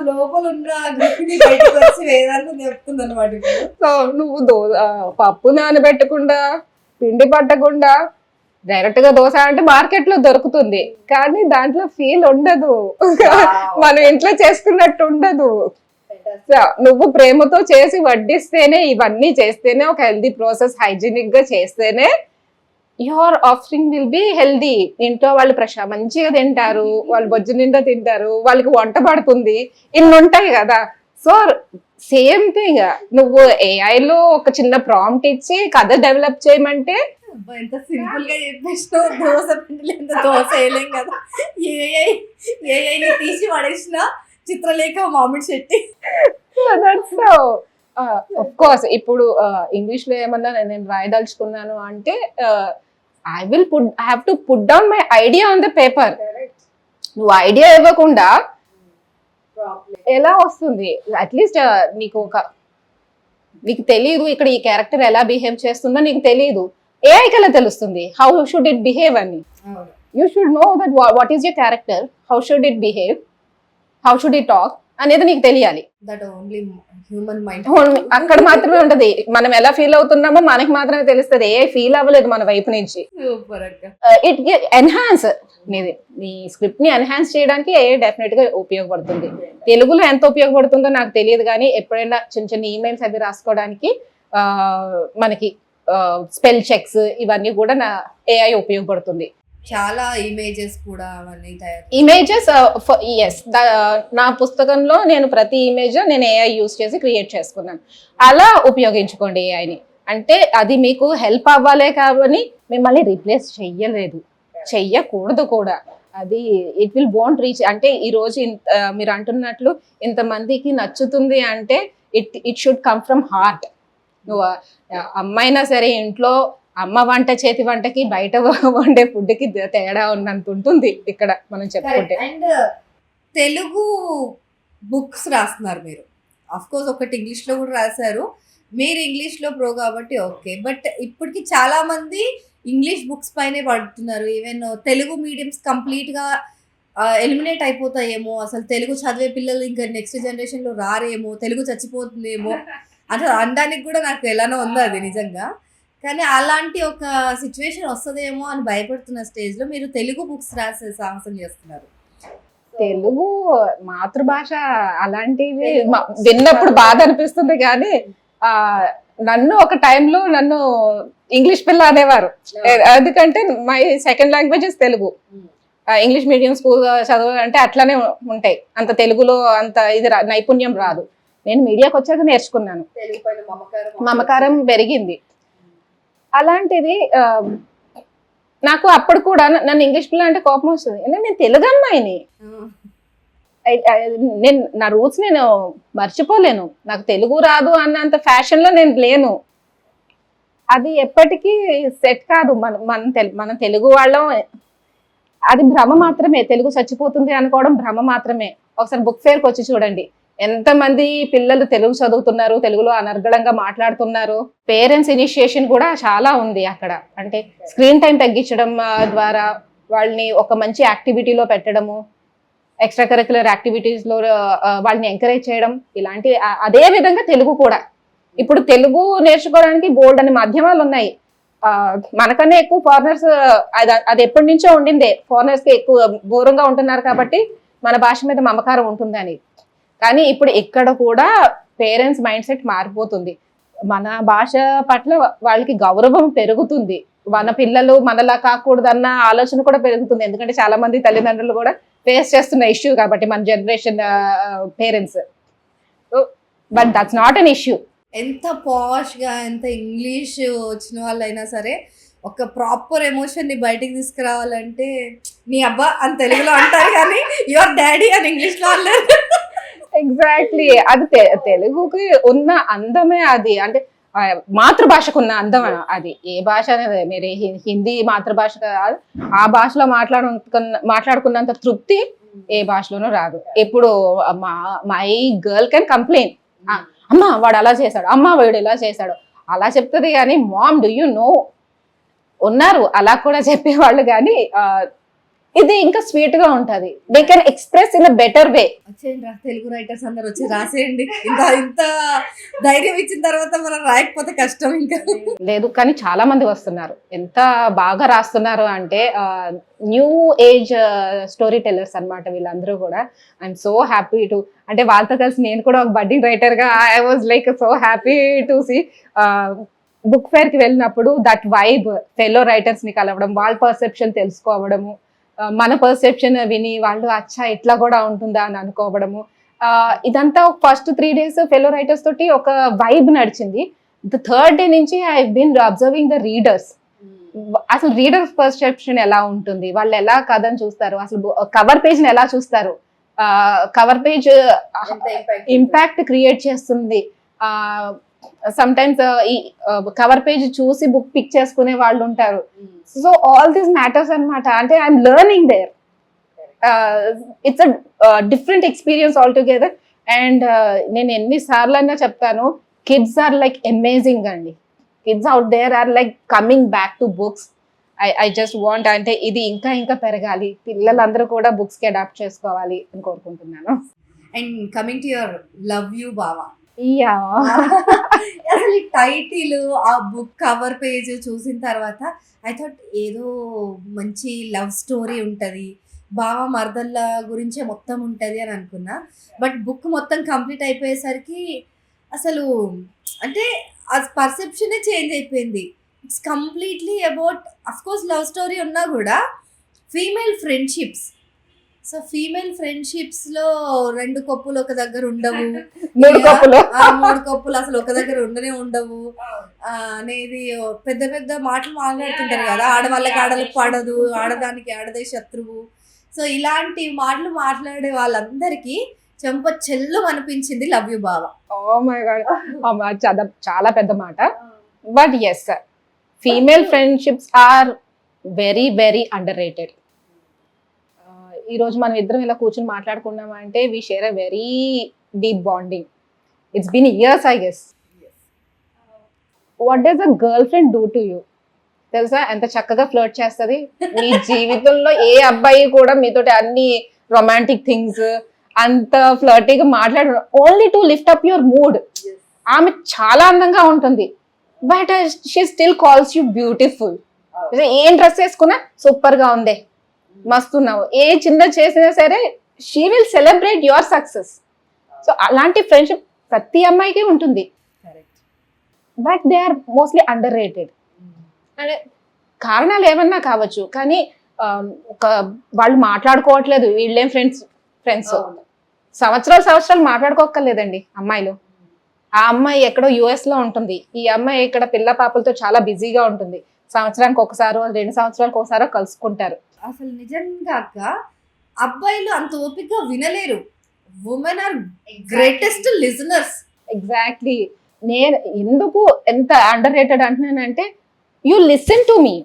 లోపల ఉన్న గృహిణి బయటకు వచ్చి వేదాంతం చెప్తుంది అనమాట. సో నువ్వు పప్పు నానబెట్టకుండా పిండి పట్టకుండా డైరెక్ట్ గా దోశ అంటే మార్కెట్ లో దొరుకుతుంది, కానీ దాంట్లో ఫీల్ ఉండదు. మనం ఇంట్లో చేసుకున్నట్టు ఉండదు. నువ్వు ప్రేమతో చేసి వడ్డిస్తేనే, ఇవన్నీ చేస్తేనే, ఒక హెల్దీ ప్రాసెస్ హైజీనిక్ గా చేస్తేనే your offspring will be healthy. ఇంట్లో వాళ్ళు మంచిగా తింటారు, వాళ్ళు బొజ్జు నిండా తింటారు, వాళ్ళకి వంట పడుతుంది, ఇన్ని ఉంటాయి కదా. సో సేమ్ థింగ్, నువ్వు ఏఐలో ఒక చిన్న ప్రాంప్ట్ ఇచ్చి కథ డెవలప్ చేయమంటే ఎంత సింపుల్ గా చెప్పేసినావు. దోశ పిండి లేదా దోశ వేయలేం కదా, ఏఐని తీసి పడేసిన చిత్రలేఖ మామిడి చెట్టి. ఆఫ్ కోర్స్ ఇప్పుడు ఇంగ్లీష్ లో ఏమన్నా నేను రాయదలుచుకున్నాను అంటే I have to put down my idea on the paper. నువ్వు ఐడియా ఇవ్వకుండా ఎలా వస్తుంది? అట్లీస్ట్ నీకు తెలియదు ఇక్కడ ఈ క్యారెక్టర్ ఎలా బిహేవ్ చేస్తుందో నీకు తెలియదు, ఏఐ కలా తెలుస్తుంది హౌ షుడ్ ఇట్ బిహేవ్ అని. You should know that what is your character, how should it behave, how should it talk అనేది నీకు తెలియాలి. దట్ ఓన్లీ హ్యూమన్ మైండ్ అక్కడ మాత్రమే ఉంటది. మనం ఎలా ఫీల్ అవుతున్నామో మనకి మాత్రమే తెలుస్తుంది. ఏ ఫీల్ అవ్వలేదు మన వైపు నుంచి. ఇట్ ఎన్హాన్స్ నీ స్క్రిప్ట్ ని ఎన్హాన్స్ చేయడానికి ఏ డెఫినెట్ గా ఉపయోగపడుతుంది. తెలుగులో ఎంత ఉపయోగపడుతుందో నాకు తెలియదు, కానీ ఎప్పుడైనా చిన్న చిన్న ఈమెయిల్స్ అవి రాసుకోవడానికి మనకి స్పెల్ చెక్స్ ఇవన్నీ కూడా నా ఏఐ ఉపయోగపడుతుంది. చాలా ఇమేజెస్ కూడా ఇమేజెస్ ఎస్, నా పుస్తకంలో నేను ప్రతి ఇమేజ్ నేను ఏఐ యూస్ చేసి క్రియేట్ చేసుకున్నాను. అలా ఉపయోగించుకోండి ఏఐని. అంటే అది మీకు హెల్ప్ అవ్వాలే కాబట్టి మిమ్మల్ని రీప్లేస్ చెయ్యకూడదు కూడా. అది ఇట్ విల్ వోంట్ రీచ్. అంటే ఈ రోజు మీరు అంటున్నట్లు ఇంతమందికి నచ్చుతుంది అంటే it should come from heart. నువ్వు అమ్మైనా సరే ఇంట్లో అమ్మ వంట చేతి వంటకి బయట వండే ఫుడ్ కి తేడా ఉన్నంత ఉంటుంది ఇక్కడ మనం చెప్పుకుంటే. అండ్ తెలుగు బుక్స్ రాస్తున్నారు మీరు, అఫ్ కోర్స్ ఒకటి ఇంగ్లీష్ లో కూడా రాశారు. మీరు ఇంగ్లీష్ లో ప్రో కాబట్టి ఓకే, బట్ ఇప్పటికి చాలా మంది ఇంగ్లీష్ బుక్స్ పైనే పడుతున్నారు. ఈవెన్ తెలుగు మీడియంస్ కంప్లీట్ గా ఎలిమినేట్ అయిపోతాయేమో, అసలు తెలుగు చదివే పిల్లలు ఇంకా నెక్స్ట్ జనరేషన్ లో రారేమో, తెలుగు చచ్చిపోతుందేమో అంటే అనడానికి కూడా నాకు ఎలానో ఉందో అది నిజంగా. కానీ అలాంటి ఒక సిచ్యువేషన్ వస్తుందేమో అని భయపడుతున్న స్టేజ్ లో మీరు తెలుగు బుక్స్ రాసే సాహసం చేస్తున్నారు. తెలుగు మాతృభాష అలాంటివి విన్నప్పుడు బాధ అనిపిస్తుంది, కానీ నన్ను ఒక టైంలో నన్ను ఇంగ్లీష్ పిల్ల అనేవారు. ఎందుకంటే my second language is Telugu. English medium school చదవాలంటే అట్లానే ఉంటాయి, అంత తెలుగులో అంత ఇది నైపుణ్యం రాదు. నేను మీడియాకి వచ్చాక నేర్చుకున్నాను, మమకారం పెరిగింది. అలాంటిది నాకు అప్పుడు కూడా నన్ను ఇంగ్లీష్ పిల్ల అంటే కోపం వస్తుంది. ఎందుకంటే నేను తెలుగు అమ్మాయిని, నా రూట్స్ నేను మర్చిపోలేను. నాకు తెలుగు రాదు అన్నంత ఫ్యాషన్ లో నేను లేను. అది ఎప్పటికీ సెట్ కాదు. మన తెలుగు వాళ్ళం అది భ్రమ మాత్రమే. తెలుగు చచ్చిపోతుంది అనుకోవడం భ్రమ మాత్రమే. ఒకసారి బుక్ ఫేర్కి వచ్చి చూడండి, ఎంతమంది పిల్లలు తెలుగు చదువుతున్నారు, తెలుగులో అనర్గళంగా మాట్లాడుతున్నారు. పేరెంట్స్ ఇనిషియేషన్ కూడా చాలా ఉంది అక్కడ. అంటే స్క్రీన్ టైం తగ్గించడం ద్వారా వాళ్ళని ఒక మంచి యాక్టివిటీలో పెట్టడము, ఎక్స్ట్రా కరిక్యులర్ యాక్టివిటీస్లో వాళ్ళని ఎంకరేజ్ చేయడం, ఇలాంటి. అదే విధంగా తెలుగు కూడా ఇప్పుడు తెలుగు నేర్చుకోవడానికి బోల్డ్ అనే మాధ్యమాలు ఉన్నాయి. మనకన్నా ఎక్కువ ఫారినర్స్ అది ఎప్పటి నుంచో ఉండిందే. ఫారినర్స్కి ఎక్కువ దూరంగా ఉంటున్నారు కాబట్టి మన భాష మీద మమకారం ఉంటుందని. కానీ ఇప్పుడు ఇక్కడ కూడా పేరెంట్స్ మైండ్ సెట్ మారిపోతుంది. మన భాష పట్ల వాళ్ళకి గౌరవం పెరుగుతుంది. మన పిల్లలు మనలా కాకూడదన్న ఆలోచన కూడా పెరుగుతుంది. ఎందుకంటే చాలా మంది తల్లిదండ్రులు కూడా ఫేస్ చేస్తున్న ఇష్యూ కాబట్టి మన generation parents. But that's not an issue. ఎంత పాష్గా ఎంత ఇంగ్లీష్ వచ్చిన వాళ్ళైనా సరే ఒక ప్రాపర్ ఎమోషన్ని బయటికి తీసుకురావాలంటే నీ అబ్బా అని తెలుగులో అంటారు కానీ యువర్ డాడీ అని ఇంగ్లీష్లో అన్నారు. ఎగ్జాక్ట్లీ, అది తెలుగుకి ఉన్న అందమే అది. అంటే మాతృభాషకు ఉన్న అందం అది. ఏ భాష అనేది మీరు హిందీ మాతృభాష కాదు, ఆ భాషలో మాట్లాడుకున్నంత తృప్తి ఏ భాషలోనూ రాదు. ఇప్పుడు మై గర్ల్ కెన్ కంప్లైంట్, అమ్మ వాడు అలా చేశాడు, అమ్మ వాడు ఇలా చేశాడు అలా చెప్తుంది కానీ మామ్ డూ యూ నో ఉన్నారు అలా కూడా చెప్పేవాళ్ళు. కానీ ఇది ఇంకా స్వీట్ గా ఉంటది. They can express in a better way. వచ్చేయండి తెలుగు రైటర్స్ అందరు వచ్చి రాసేయండి. ఇంత ధైర్యం ఇచ్చిన తర్వాత మనం రాయకపోతే కష్టం ఇంకా. లేదు కానీ చాలా మంది వస్తున్నారు. ఎంత బాగా రాస్తున్నారు అంటే న్యూ ఏజ్ స్టోరీ టెల్లర్స్ అన్నమాట వీళ్ళందరూ కూడా. ఐఎమ్ సో హ్యాపీ టు, అంటే వాళ్ళతో కలిసి నేను కూడా ఒక బడ్డింగ్ రైటర్ గా I was like so happy to see. Book fair కి వెళ్ళినప్పుడు దట్ వైబ్, ఫెలో రైటర్స్ ని కలవడం, వాళ్ళ పర్సెప్షన్ తెలుసుకోవడము, మన పర్సెప్షన్ విని వాళ్ళు అచ్చా ఇట్లా కూడా ఉంటుందా అని అనుకోవడము, ఇదంతా ఫస్ట్ 3 days ఫెలో రైటర్స్ తోటి ఒక వైబ్ నడిచింది. ద థర్డ్ డే నుంచి I been observing the readers. అసలు రీడర్స్ పర్సెప్షన్ ఎలా ఉంటుంది, వాళ్ళు ఎలా కథను చూస్తారు, అసలు కవర్ పేజ్ ని ఎలా చూస్తారు, కవర్ పేజ్ ఇంపాక్ట్ క్రియేట్ చేస్తుంది. సమ్ టైమ్స్ ఈ కవర్ పేజ్ చూసి బుక్ పిక్ చేసుకునే వాళ్ళు ఉంటారు. సో ఆల్ దీస్ మ్యాటర్స్ అన్నమాట. అంటే I'm learning there. It's a different experience all together. And నేను ఎన్నిసార్లు అయినా చెప్తాను, కిడ్స్ ఆర్ లైక్ అమేజింగ్ అండి. Kids out there are like coming back to books. I just want, అంటే ఇది ఇంకా ఇంకా పెరగాలి, పిల్లలందరూ కూడా బుక్స్ కి అడాప్ట్ చేసుకోవాలి అని కోరుకుంటున్నాను. And coming to your love you బావా, Yeah. అసలు ఈ టైటిల్ ఆ బుక్ కవర్ పేజ్ చూసిన తర్వాత ఐ థాట్ ఏదో మంచి లవ్ స్టోరీ ఉంటుంది, బావ మరదళ్ళ గురించే మొత్తం ఉంటుంది అని అనుకున్నా. బట్ బుక్ మొత్తం కంప్లీట్ అయిపోయేసరికి అసలు అంటే ఆ పర్సెప్షనే చేంజ్ అయిపోయింది. It's completely about, of course love story ఉన్నా కూడా female friendships. So female friendships లో 2 కప్పులు ఒక దగ్గర ఉండవు, 3 కప్పులు 3 కప్పులు అసలు ఒక దగ్గర ఉండవు అనేది పెద్ద పెద్ద మాటలు మాట్లాడుతుంటారు కదా. ఆడవాళ్ళకి ఆడలకు పడదు, ఆడదానికి ఆడదే శత్రువు. సో ఇలాంటి మాటలు మాట్లాడే వాళ్ళందరికీ చెంప చెల్లు అనిపించింది లవ్ యూ బావ. ఓ మై గాడ్, చాలా పెద్ద మాట. But yes, female friendships are very very underrated. ఈ రోజు మనం ఇద్దరం ఇలా కూర్చొని మాట్లాడుకున్నామా అంటే we share a very deep bonding. It's been years I guess. What does a girl friend do to you తెలుసా? ఎంత చక్కగా ఫ్లర్ట్ చేస్తుంది. మీ జీవితంలో ఏ అబ్బాయి కూడా మీతోటి అన్ని రొమాంటిక్ థింగ్స్ అంత ఫ్లర్టీగా మాట్లాడు, only to lift up your mood. ఆమె చాలా అందంగా ఉంటుంది, but she still calls you beautiful. ఏం డ్రెస్ వేసుకున్నా సూపర్ గా ఉంది, మస్తున్నావు, ఏ చిన్న చేసినా సరే she will celebrate your success. So అలాంటి ఫ్రెండ్షిప్ ప్రతి అమ్మాయికి ఉంటుంది. But they are mostly underrated. అంటే కారణాలు ఏమన్నా కావచ్చు, కానీ ఒక వాళ్ళు మాట్లాడుకోవట్లేదు, వీళ్ళేం ఫ్రెండ్స్ సంవత్సరాలు మాట్లాడుకోక్కర్లేదండి అమ్మాయిలు. ఆ అమ్మాయి ఎక్కడో US లో ఉంటుంది, ఈ అమ్మాయి ఇక్కడ పిల్ల పాపలతో చాలా బిజీగా ఉంటుంది. సంవత్సరానికి ఒకసారో 2 సంవత్సరాలకు ఒకసారో కలుసుకుంటారు. అసలు నిజంగా అక్క అబ్బాయిలు అంత ఓపికగా వినలేరు. Women are greatest listeners. Exactly. నేను ఎందుకు ఎంత అండర్ రేటెడ్ అంటున్నానంటే, you listen to me.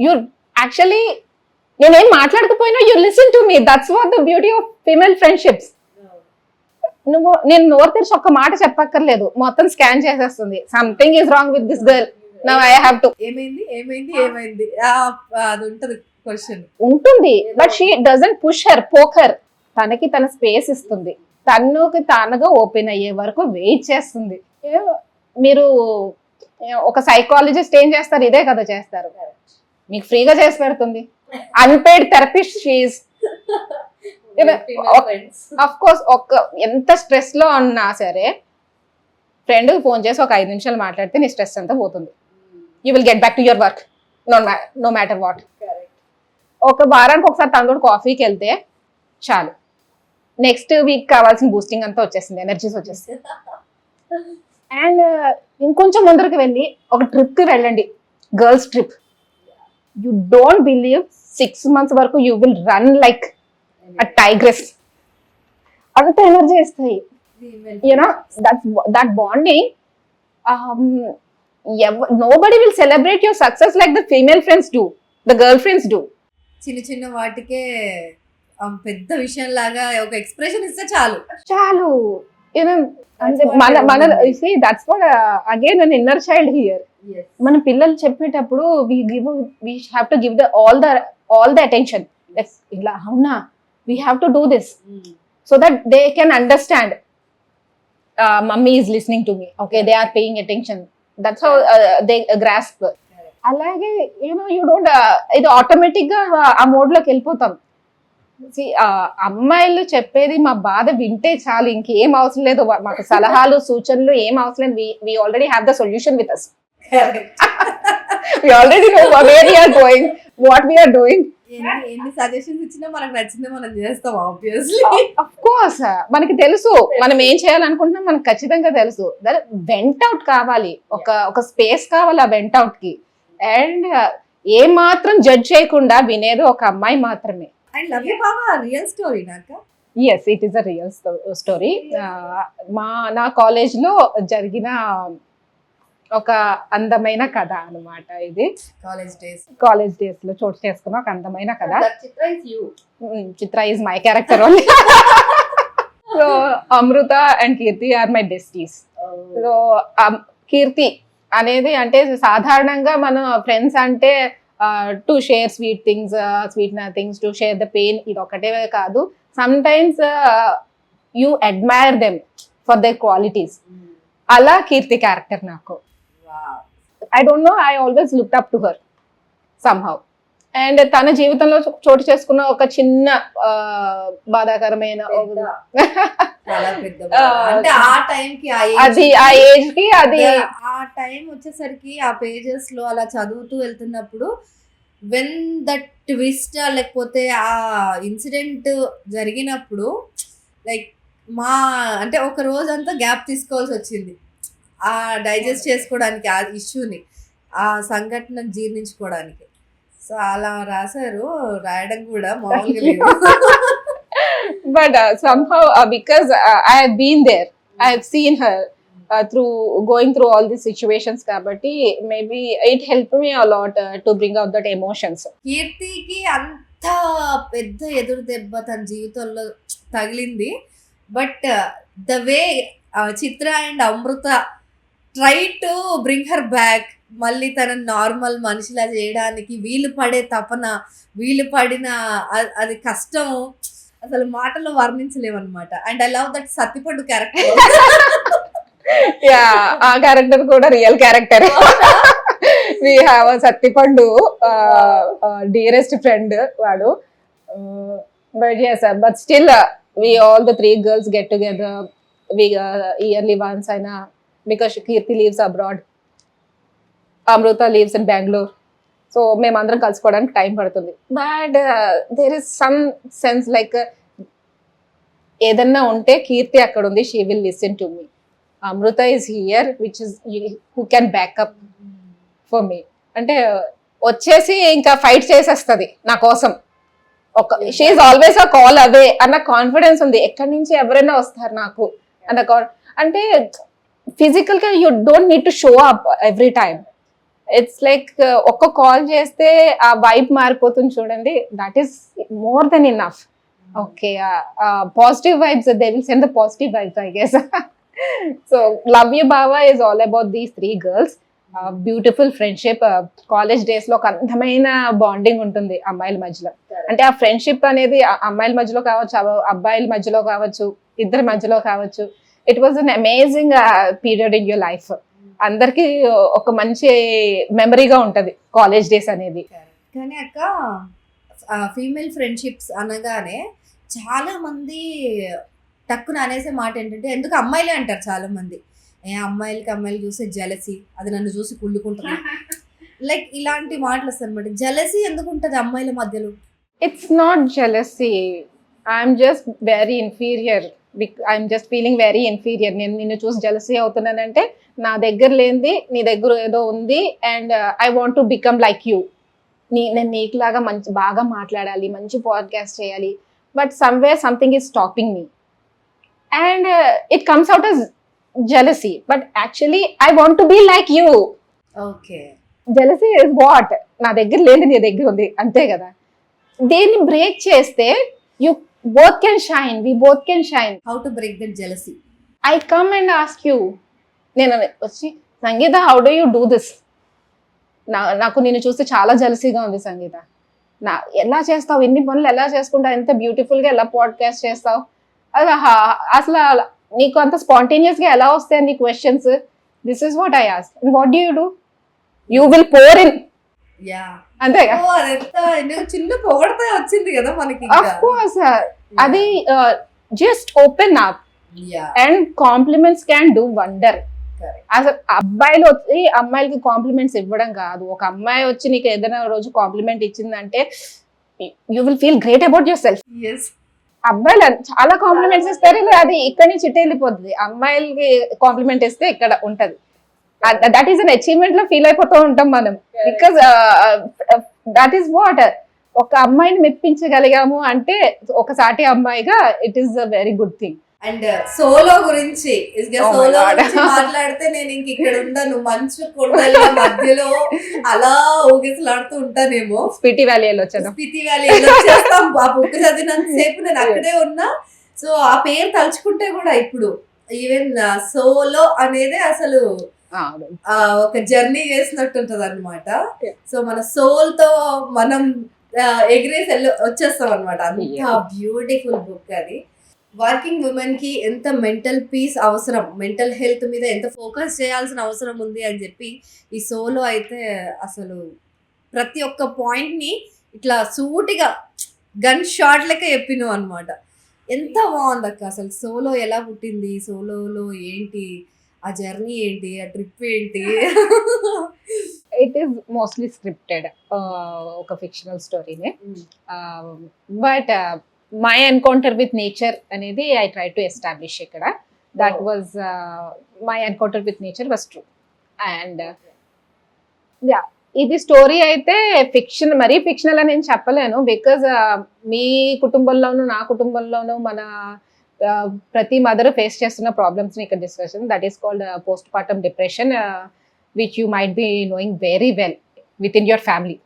You actually నేనేం మాట్లాడకపోయినా you listen to me. That's what the beauty of female friendships. నేను నోరు తెరిచి ఒక్క మాట చెప్పక్కర్లేదు, మొత్తం స్కాన్ చేసేస్తుంది. Something is wrong with this girl, now I have to. ఏమైంది అది ఉంటది క్వశ్చన్ ఉంటుంది. But she doesn't push her, poke her. తనకి తన స్పేస్ ఇస్తుంది, తనకి తానుగా ఓపెన్ అయ్యే వరకు వెయిట్ చేస్తుంది. మీరు ఒక సైకాలజిస్ట్ ఏం చేస్తారు? ఇదే కదా చేస్తారు. మీకు ఫ్రీగా చేసి పెడుతుంది. Unpaid therapist she is. Of course ఎంత స్ట్రెస్ లో ఉన్నా సరే ఫ్రెండ్కి ఫోన్ చేసి ఒక 5 నిమిషాలు మాట్లాడితే నీ స్ట్రెస్ అంతా పోతుంది. You will get back to your work no matter what. ఒక వారానికి ఒకసారి తనతో కాఫీకి వెళ్తే చాలు. నెక్స్ట్ వీక్ కావాల్సిన బూస్టింగ్ అంతా వచ్చేసింది, ఎనర్జీస్ వచ్చేసింది. అండ్ ఇంకొంచెం ముందరికి వెళ్ళి ఒక ట్రిప్ కి వెళ్ళండి, girls trip. You don't believe 6 months వరకు you will run like a tigress. అంత ఎనర్జీ ఇస్తాయి. You know that bonding. Nobody will celebrate your success like the female friends do, the girlfriends do. చిన్న చిన్న వాటికే పెద్ద విషయం లాగా ఒక ఎక్స్ప్రెషన్ ఇస్తే చాలు. యూనో అంటే మన see that's what again an inner child here. మన పిల్లలు చెప్పేటప్పుడు we have to give all the attention. ఇలా అవునా, we have to do this so that they can understand. Mummy is listening to me, okay, they are paying attention. That's how they grasp. అలాగే you don't ఇది automatic గా ఆ mode లోకి వెళ్ళిపోతాం. అమ్మాయిలు చెప్పేది మా బాధ వింటే చాలు, ఇంకేం అవసరం లేదు, మాకు సలహాలు సూచనలు ఏం అవసరం లేదు. we already have the solution with us. We already know where we are going, what we are doing. ఎన్ని సజెషన్స్ ఇచ్చినా మనకు నచ్చిందే మనం చేస్తాం ఆబ్వియస్లీ. ఆఫ్ కోర్స్ మనకి తెలుసు మనం ఏం చేయాలనుకుంటున్నాం, మనకు ఖచ్చితంగా తెలుసు. వెంట్ అవుట్ కావాలి, ఒక స్పేస్ కావాలి ఆ వెంట్ అవుట్ కి. అండ్ ఏ మాత్రం జడ్జ్ చేయకుండా వినేది ఒక అమ్మాయి మాత్రమే. అండ్ లవ్ యూ బావా రియల్ స్టోరీ నాక. Yes, it is a real story. నా కాలేజ్ లో జరిగిన ఒక అందమైన కథ అన్నమాట ఇది. కాలేజ్ డేస్ లో చోటు చేసుకున్న ఒక అందమైన కథ. Chitra is my character only. So Amrita and Keerthi are my besties. So Keerthi అనేది అంటే సాధారణంగా మన ఫ్రెండ్స్ అంటే to share sweet things, sweet things, to share the pain, ఇది ఒకటే కాదు. Sometimes you admire them for their qualities. అలా కీర్తి క్యారెక్టర్ నాకు. I don't know, I always looked up to her somehow. And తన జీవితంలో చోటు చేసుకున్న ఒక చిన్న బాధాకరమైన అంటే ఆ టైం కి అది ఆ ఏజ్ కి అది ఆ టైం వచ్చేసరికి ఆ పేజెస్ లో అలా చదువుతూ వెళ్తున్నప్పుడు వెన్ దట్ ట్విస్ట్ లేకపోతే ఆ ఇన్సిడెంట్ జరిగినప్పుడు లైక్ అంటే ఒక రోజంతా గ్యాప్ తీసుకోవాల్సి వచ్చింది ఆ డైజెస్ట్ చేసుకోవడానికి, ఆ ఇష్యూని, ఆ సంఘటనను జీర్ణించుకోవడానికి. సో అలా రాశారు, రాయడం కూడా మామూలుగా లేదు. But somehow because I have been there, I have seen her going through all these situations, కాబట్టి maybe it helped me a lot to bring out that emotions. కీర్తికి అంత పెద్ద ఎదురు దెబ్బ తన జీవితంలో తగిలింది. But the way Chitra and Amrita try to bring her back, మళ్ళీ తన నార్మల్ మనిషిలా చేయడానికి వీళ్ళు పడే తపన, వీళ్ళు పడిన అది కష్టం అసలు మాటలో వర్ణించలేమన్నమాట. And I love that Sattipandu character. ఆ క్యారెక్టర్ కూడా real character. We have a Sattipandu dearest friend వాడు. But still we all the 3 girls get together, we yearly once aina, because Kirti lives abroad, Amruta lives in Bangalore, so మేము అందరం కలుసుకోవడానికి time పడుతుంది. But there is some sense like ఏదన్నా ఉంటే కీర్తి అక్కడ ఉంది, she will listen to me. Amruta is here, which is who can back up for me. అంటే వచ్చేసి ఇంకా ఫైట్ చేసేస్తుంది నా కోసం. She is always a call away అన్న కాన్ఫిడెన్స్ ఉంది. ఎక్కడి నుంచి ఎవరైనా వస్తారు నాకు అన్న అంటే ఫిజికల్ గా you don't need to show up every time. It's like ఒక్క కాల్ చేస్తే ఆ వైబ్ మారిపోతుంది చూడండి, that is more than enough. Okay, positive vibes, they will send the positive vibes I guess. So love you బావా is all about these 3 girls. Beautiful friendship. College days లో ఒక అందమైన bonding ఉంటుంది అమ్మాయిల మధ్యలో. అంటే ఆ ఫ్రెండ్షిప్ అనేది అమ్మాయిల మధ్యలో కావచ్చు, అబ్బాయిల మధ్యలో కావచ్చు, ఇద్దరి మధ్యలో కావచ్చు. It was an amazing period in your life. అందరికి ఒక మంచి మెమరీగా ఉంటది కాలేజ్ డేస్ అనేది. కానీ అక్క ఫీమేల్ ఫ్రెండ్షిప్స్ అనగానే చాలా మంది టక్కున అనేసే మాట ఏంటంటే, ఎందుకు అమ్మాయిలే అంటారు చాలా మంది, అమ్మాయిలు చూసే జలసి, అది నన్ను చూసి కుళ్ళుకుంటుంది, లైక్ ఇలాంటి మాటలు వస్తాయి అనమాట. జలసి ఎందుకు ఉంటుంది అమ్మాయిల మధ్యలో? It's not jealousy. I'm just very inferior. I'm just feeling very inferior. నేను నిన్ను చూసి జెలసీ అవుతున్నానంటే నా దగ్గర లేనిది నీ దగ్గర ఏదో ఉంది, and I want to become like you. నేను నీకులాగా బాగా మాట్లాడాలి, మంచి పాడ్కాస్ట్ చేయాలి, but somewhere something is stopping me, and it comes out as jealousy, but actually I want to be like you. Okay. Jealousy is what? నా దగ్గర లేదు, నీ దగ్గర ఉంది, అంతే కదా. దేన్ని బ్రేక్ చేస్తే you both can shine, we both can shine. How to break that jealousy? I come and ask you, నేను వచ్చి Sangeetha, how do you do this? నాకు నిన్ను చూస్తే చాలా జెలసీగా ఉంది సంగీత. ఎలా చేస్తావు, ఎన్ని పనులు ఎలా చేసుకుంటావు, ఎంత బ్యూటిఫుల్గా ఎలా పాడ్కాస్ట్ చేస్తావు, అసలు నీకు అంత స్పాంటేనియస్గా ఎలా వస్తాయి నీ questions? This is what I ask, and what do you do? You will pour in. Yeah, అంతేగా. నువ్వు చిన్న పొగడతా వచ్చింది కదా మనకి. ఆఫ్ కోర్స్, అది just open up, and compliments can do wonder. అసలు అబ్బాయిలు వచ్చి అమ్మాయిలకి కాంప్లిమెంట్స్ ఇవ్వడం కాదు, ఒక అమ్మాయి వచ్చి నీకు ఏదైనా రోజు కాంప్లిమెంట్ ఇచ్చిందంటే you will feel great about yourself. అబ్బాయిలు చాలా కాంప్లిమెంట్స్ ఇస్తారు, అది ఇక్కడ నుంచి ఇటు వెళ్ళిపోతుంది. అమ్మాయిలకి కాంప్లిమెంట్ ఇస్తే ఇక్కడ ఉంటది. దట్ ఈస్ అన్ అచీవ్మెంట్ లో ఫీల్ అయిపోతూ ఉంటాం మనం, బికాస్ దట్ ఈస్ వాట్, ఒక అమ్మాయిని మెప్పించగలిగాము అంటే ఒక సాటి అమ్మాయిగా it is a very good thing. And solo గురించి మాట్లాడితే నేను ఇంక ఇక్కడ ఉండను, మంచు కొండల మధ్యలో అలా ఊగిసలాడుతూ ఉంటానేమో. స్పిటి వ్యాలీ వచ్చాను, స్పితి వ్యాలీ వచ్చేస్తాం. ఆ బుక్ చదివినంత సేపు నేను అక్కడే ఉన్నా. సో ఆ పేరు తలుచుకుంటే కూడా ఇప్పుడు ఈవెన్ సోలో అనేది అసలు ఒక జర్నీ చేసినట్టు ఉంటది అనమాట. సో మన సోల్ తో మనం ఎగిరేసి వచ్చేస్తాం అనమాట. అంత బ్యూటిఫుల్ బుక్ అది. వర్కింగ్ ఉమెన్ కి ఎంత మెంటల్ పీస్ అవసరం, మెంటల్ హెల్త్ మీద ఎంత ఫోకస్ చేయాల్సిన అవసరం ఉంది అని చెప్పి ఈ సోలో అయితే అసలు ప్రతి ఒక్క పాయింట్ ని ఇట్లా సూటిగా గన్ షాట్ లెక్క చెప్పినావు అనమాట. ఎంత బాగుంది అక్క అసలు. సోలో ఎలా పుట్టింది, సోలోలో ఏంటి ఆ జర్నీ, ఏంటి ఆ ట్రిప్ ఏంటి? ఇట్ ఈస్ మోస్ట్లీ స్క్రిప్టెడ్, ఒక ఫిక్షనల్ స్టోరీనే. But my encounter with nature అనేది ఐ ట్రై టు ఎస్టాబ్లిష్ ఇక్కడ. That was my encounter with nature was true. And yeah, ఇది స్టోరీ అయితే ఫిక్షన్, మరీ ఫిక్షనల్ అని నేను చెప్పలేను, బికాజ్ మీ కుటుంబంలోనూ నా కుటుంబంలోనూ మన ప్రతి మదర్ ఫేస్ చేస్తున్న ప్రాబ్లమ్స్ ని ఇక్కడ discussion. That is called postpartum depression, which you might be knowing very well within your family.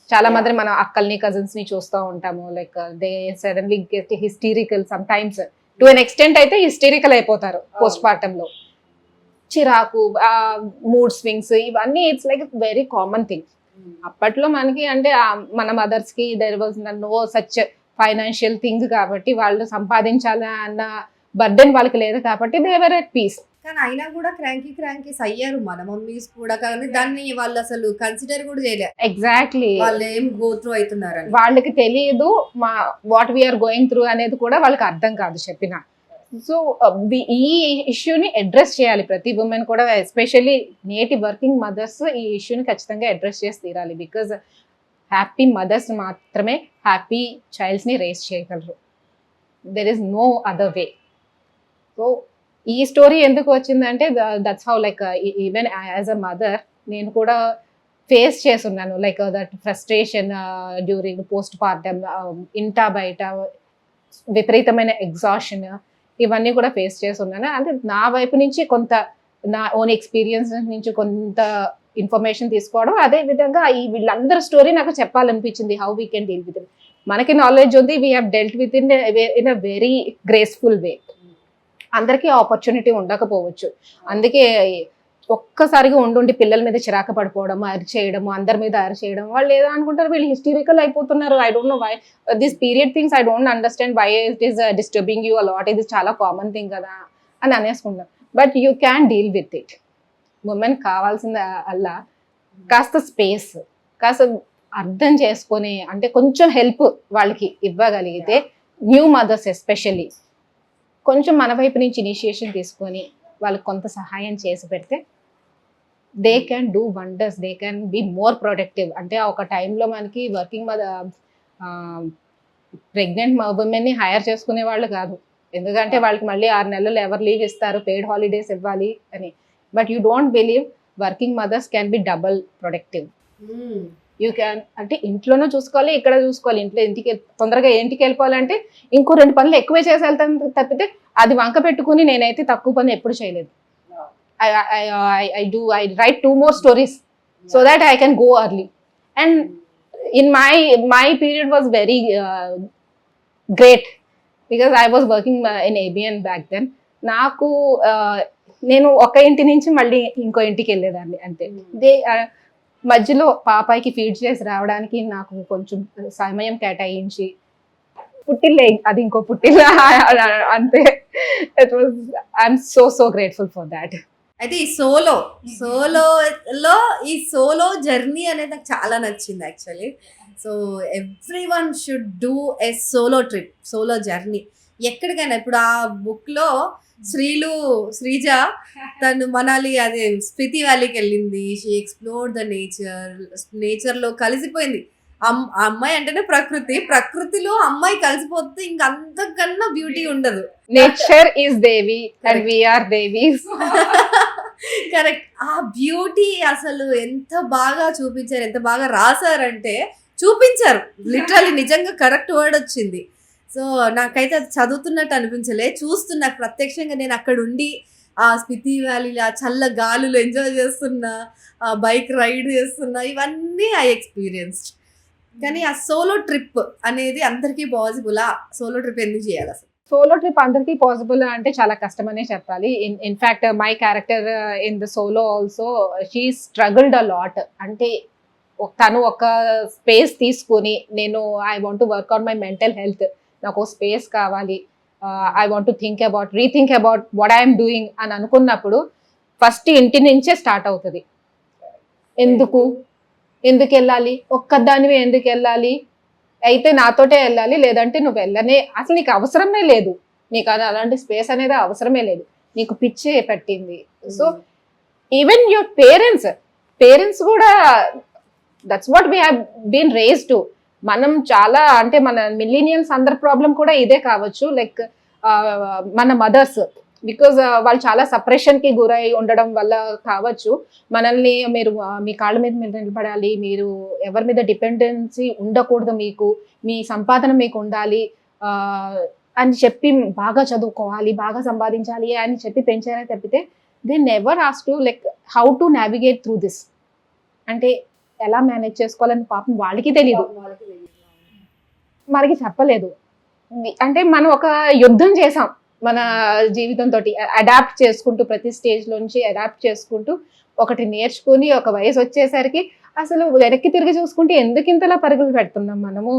చాలా మంది మన అక్కల్ని, కజిన్స్ ని చూస్తూ ఉంటాము, like they suddenly get hysterical, sometimes to an extent అయితే హిస్టీరికల్ అయిపోతారు పోస్ట్ పార్టమ్ లో. చిరాకు, మూడ్ స్వింగ్స్, ఇవన్నీ it's like very common thing. అప్పట్లో మనకి అంటే మన మదర్స్ కి there was no such financial thing కాబట్టి, వాళ్ళు సంపాదించాలి అన్న బర్డెన్ వాళ్ళకి లేదు కాబట్టి దే వర్ ఎట్ పీస్. కానీ అయినా కూడా క్రాంకీస్ అయ్యారు మన మమ్మీస్ కూడా, కానీ దాన్ని వాళ్ళు అసలు కన్సిడర్ కూడా చేయలేదు. ఎగ్జాక్ట్లీ, వాళ్ళు ఏం గో త్రూ అవుతున్నారు వాళ్ళకి తెలియదు, మా వాట్ వీఆర్ గోయింగ్ త్రూ అనేది కూడా వాళ్ళకి అర్థం కాదు చెప్పిన. సో ఈ ఇష్యూని అడ్రస్ చేయాలి ప్రతి ఉమెన్ కూడా, ఎస్పెషల్లీ నేటి వర్కింగ్ మదర్స్ ఈ ఇష్యూని ఖచ్చితంగా అడ్రస్ చేసి తీరాలి. బికాజ్ హ్యాపీ మదర్స్ మాత్రమే హ్యాపీ చైల్డ్స్ని రేస్ చేయగలరు. There is no other way. So ఈ స్టోరీ ఎందుకు వచ్చిందంటే that's how, like even as a mother నేను కూడా ఫేస్ చేస్తున్నాను, like that frustration during postpartum, ఇంటా బయట విపరీతమైన ఎగ్జాషన్, ఇవన్నీ కూడా ఫేస్ చేస్తున్నాను. అంటే నా వైపు నుంచి కొంత, నా ఓన్ ఎక్స్పీరియన్స్ నుంచి కొంత ఇన్ఫర్మేషన్ తీసుకోవడం, అదే విధంగా ఈ వీళ్ళందరి స్టోరీ నాకు చెప్పాలనిపించింది. How we can deal with it. మనకి నాలెడ్జ్ ఉంది, we have dealt with in a very graceful way. అందరికీ ఆపర్చునిటీ ఉండకపోవచ్చు, అందుకే ఒక్కసారిగా ఉండి పిల్లల మీద చిరాక పడిపోవడం, అరిచేయడం, అందరి మీద అరిచేయడం, వాళ్ళు ఏదో అనుకుంటారు వీళ్ళు హిస్టరికల్ అయిపోతున్నారు. I don't know why this period things, I don't understand why it is disturbing you a lot. ఇది చాలా కామన్ థింగ్ కదా అని అనేసుకుంటాం. But you can deal with it. Women కావాల్సింది అలా కాస్త స్పేస్, కాస్త అర్థం చేసుకొని, అంటే కొంచెం హెల్ప్ వాళ్ళకి ఇవ్వగలిగితే, న్యూ మదర్స్ ఎస్పెషల్లీ కొంచెం మన వైపు నుంచి ఇనిషియేషన్ తీసుకొని వాళ్ళకి కొంత సహాయం చేసి పెడితే they can do wonders, they can be more productive. అంటే ఒక టైంలో మనకి వర్కింగ్ ప్రెగ్నెంట్ ఉమెన్ని హైర్ చేసుకునే వాళ్ళు కాదు, ఎందుకంటే వాళ్ళకి మళ్ళీ 6 నెలలు ఎవరు లీవ్ ఇస్తారు, పెయిడ్ హాలిడేస్ ఇవ్వాలి అని. But you don't believe working mothers can be double productive. You can, అంటే ఇంట్లోనూ చూసుకోవాలి, ఇక్కడ చూసుకోవాలి. ఇంట్లో ఇంటికి తొందరగా ఇంటికి వెళ్ళిపోవాలంటే ఇంకో 2 పనులు ఎక్కువే చేసి వెళ్తాను తప్పితే అది వంక పెట్టుకుని నేనైతే తక్కువ పని ఎప్పుడు చేయలేదు. I write 2 more stories so that I can go early. And in my period was very great because I was working in ABN back then. నాకు నేను ఒక ఇంటి నుంచి మళ్ళీ ఇంకో ఇంటికి వెళ్ళేదాన్ని అంతే. మధ్యలో పాపాయికి ఫీడ్ చేసి రావడానికి నాకు కొంచెం సమయం కేటాయించి పుట్టిల్లే, అది ఇంకో పుట్టిల్ల అంతే. It was I'm so grateful for that. అయితే ఈ సోలో జర్నీ అనేది నాకు చాలా నచ్చింది actually. So every one should do a solo journey ఎక్కడికైనా. ఇప్పుడు ఆ బుక్లో శ్రీజ తను మనాలి అదే స్పితి వ్యాలీకి వెళ్ళింది. షీ ఎక్స్ప్లోర్డ్ ద నేచర్లో కలిసిపోయింది. అమ్మాయి అంటేనే ప్రకృతిలో అమ్మాయి కలిసిపోతే ఇంక అంతకన్నా బ్యూటీ ఉండదు. Nature is devi and we are devis. Correct. ఆ బ్యూటీ అసలు ఎంత బాగా చూపించారు, ఎంత బాగా రాశారంటే చూపించారు లిటరల్లీ. నిజంగా కరెక్ట్ వర్డ్ వచ్చింది. సో నాకైతే అది చదువుతున్నట్టు అనిపించలే, చూస్తున్నా ప్రత్యక్షంగా. నేను అక్కడ ఉండి ఆ స్పితి వ్యాలీలో ఆ చల్ల గాలులు ఎంజాయ్ చేస్తున్నా, ఆ బైక్ రైడ్ చేస్తున్నా, ఇవన్నీ ఐ ఎక్స్పీరియన్స్డ్. కానీ ఆ సోలో ట్రిప్ అనేది అందరికీ పాసిబుల్. ఆ సోలో ట్రిప్ ఎందుకు చేయాలి అసలు? సోలో ట్రిప్ అందరికీ పాసిబుల్ అంటే చాలా కష్టమనే చెప్పాలి. In fact my character in the solo also she struggled a lot. అంటే తను ఒక స్పేస్ తీసుకుని, నేను I want to work on my mental health, నాకు స్పేస్ కావాలి, I want to rethink about what I'm doing అని అనుకున్నప్పుడు ఫస్ట్ ఇంటి నుంచే స్టార్ట్ అవుతుంది. ఎందుకు వెళ్ళాలి, ఒక్కదానివే ఎందుకు వెళ్ళాలి, అయితే నాతోటే వెళ్ళాలి, లేదంటే నువ్వు వెళ్ళనే, అసలు నీకు అవసరమే లేదు, నీకు అలాంటి స్పేస్ అనేది అవసరమే లేదు, నీకు పిచ్చే పట్టింది. సో ఈవెన్ యువర్ పేరెంట్స్ కూడా that's what we have been raised to. మనం చాలా, అంటే మన మిలీనియల్స్ అందరి ప్రాబ్లం కూడా ఇదే కావచ్చు. లైక్ మన మదర్స్, బికాజ్ వాళ్ళు చాలా సపరేషన్కి గురై ఉండడం వల్ల కావచ్చు, మనల్ని మీరు మీ కాళ్ళ మీద మీరు నిలబడాలి, మీరు ఎవరి మీద డిపెండెన్సీ ఉండకూడదు, మీ సంపాదన మీకు ఉండాలి అని చెప్పి, బాగా చదువుకోవాలి, బాగా సంపాదించాలి అని చెప్పి పెంచారే తప్పితే they never ask to like how to navigate through this. అంటే ఎలా మేనేజ్ చేసుకోవాలని పాపం వాళ్ళకి తెలియదు, మనకి చెప్పలేదు. అంటే మనం ఒక యుద్ధం చేసాం మన జీవితంతో, అడాప్ట్ చేసుకుంటూ, ప్రతి స్టేజ్లోంచి అడాప్ట్ చేసుకుంటూ ఒకటి నేర్చుకుని ఒక వయసు వచ్చేసరికి అసలు వెనక్కి తిరిగి చూసుకుంటే ఎందుకు ఇంతలా పరుగులు పెడుతున్నాం, మనము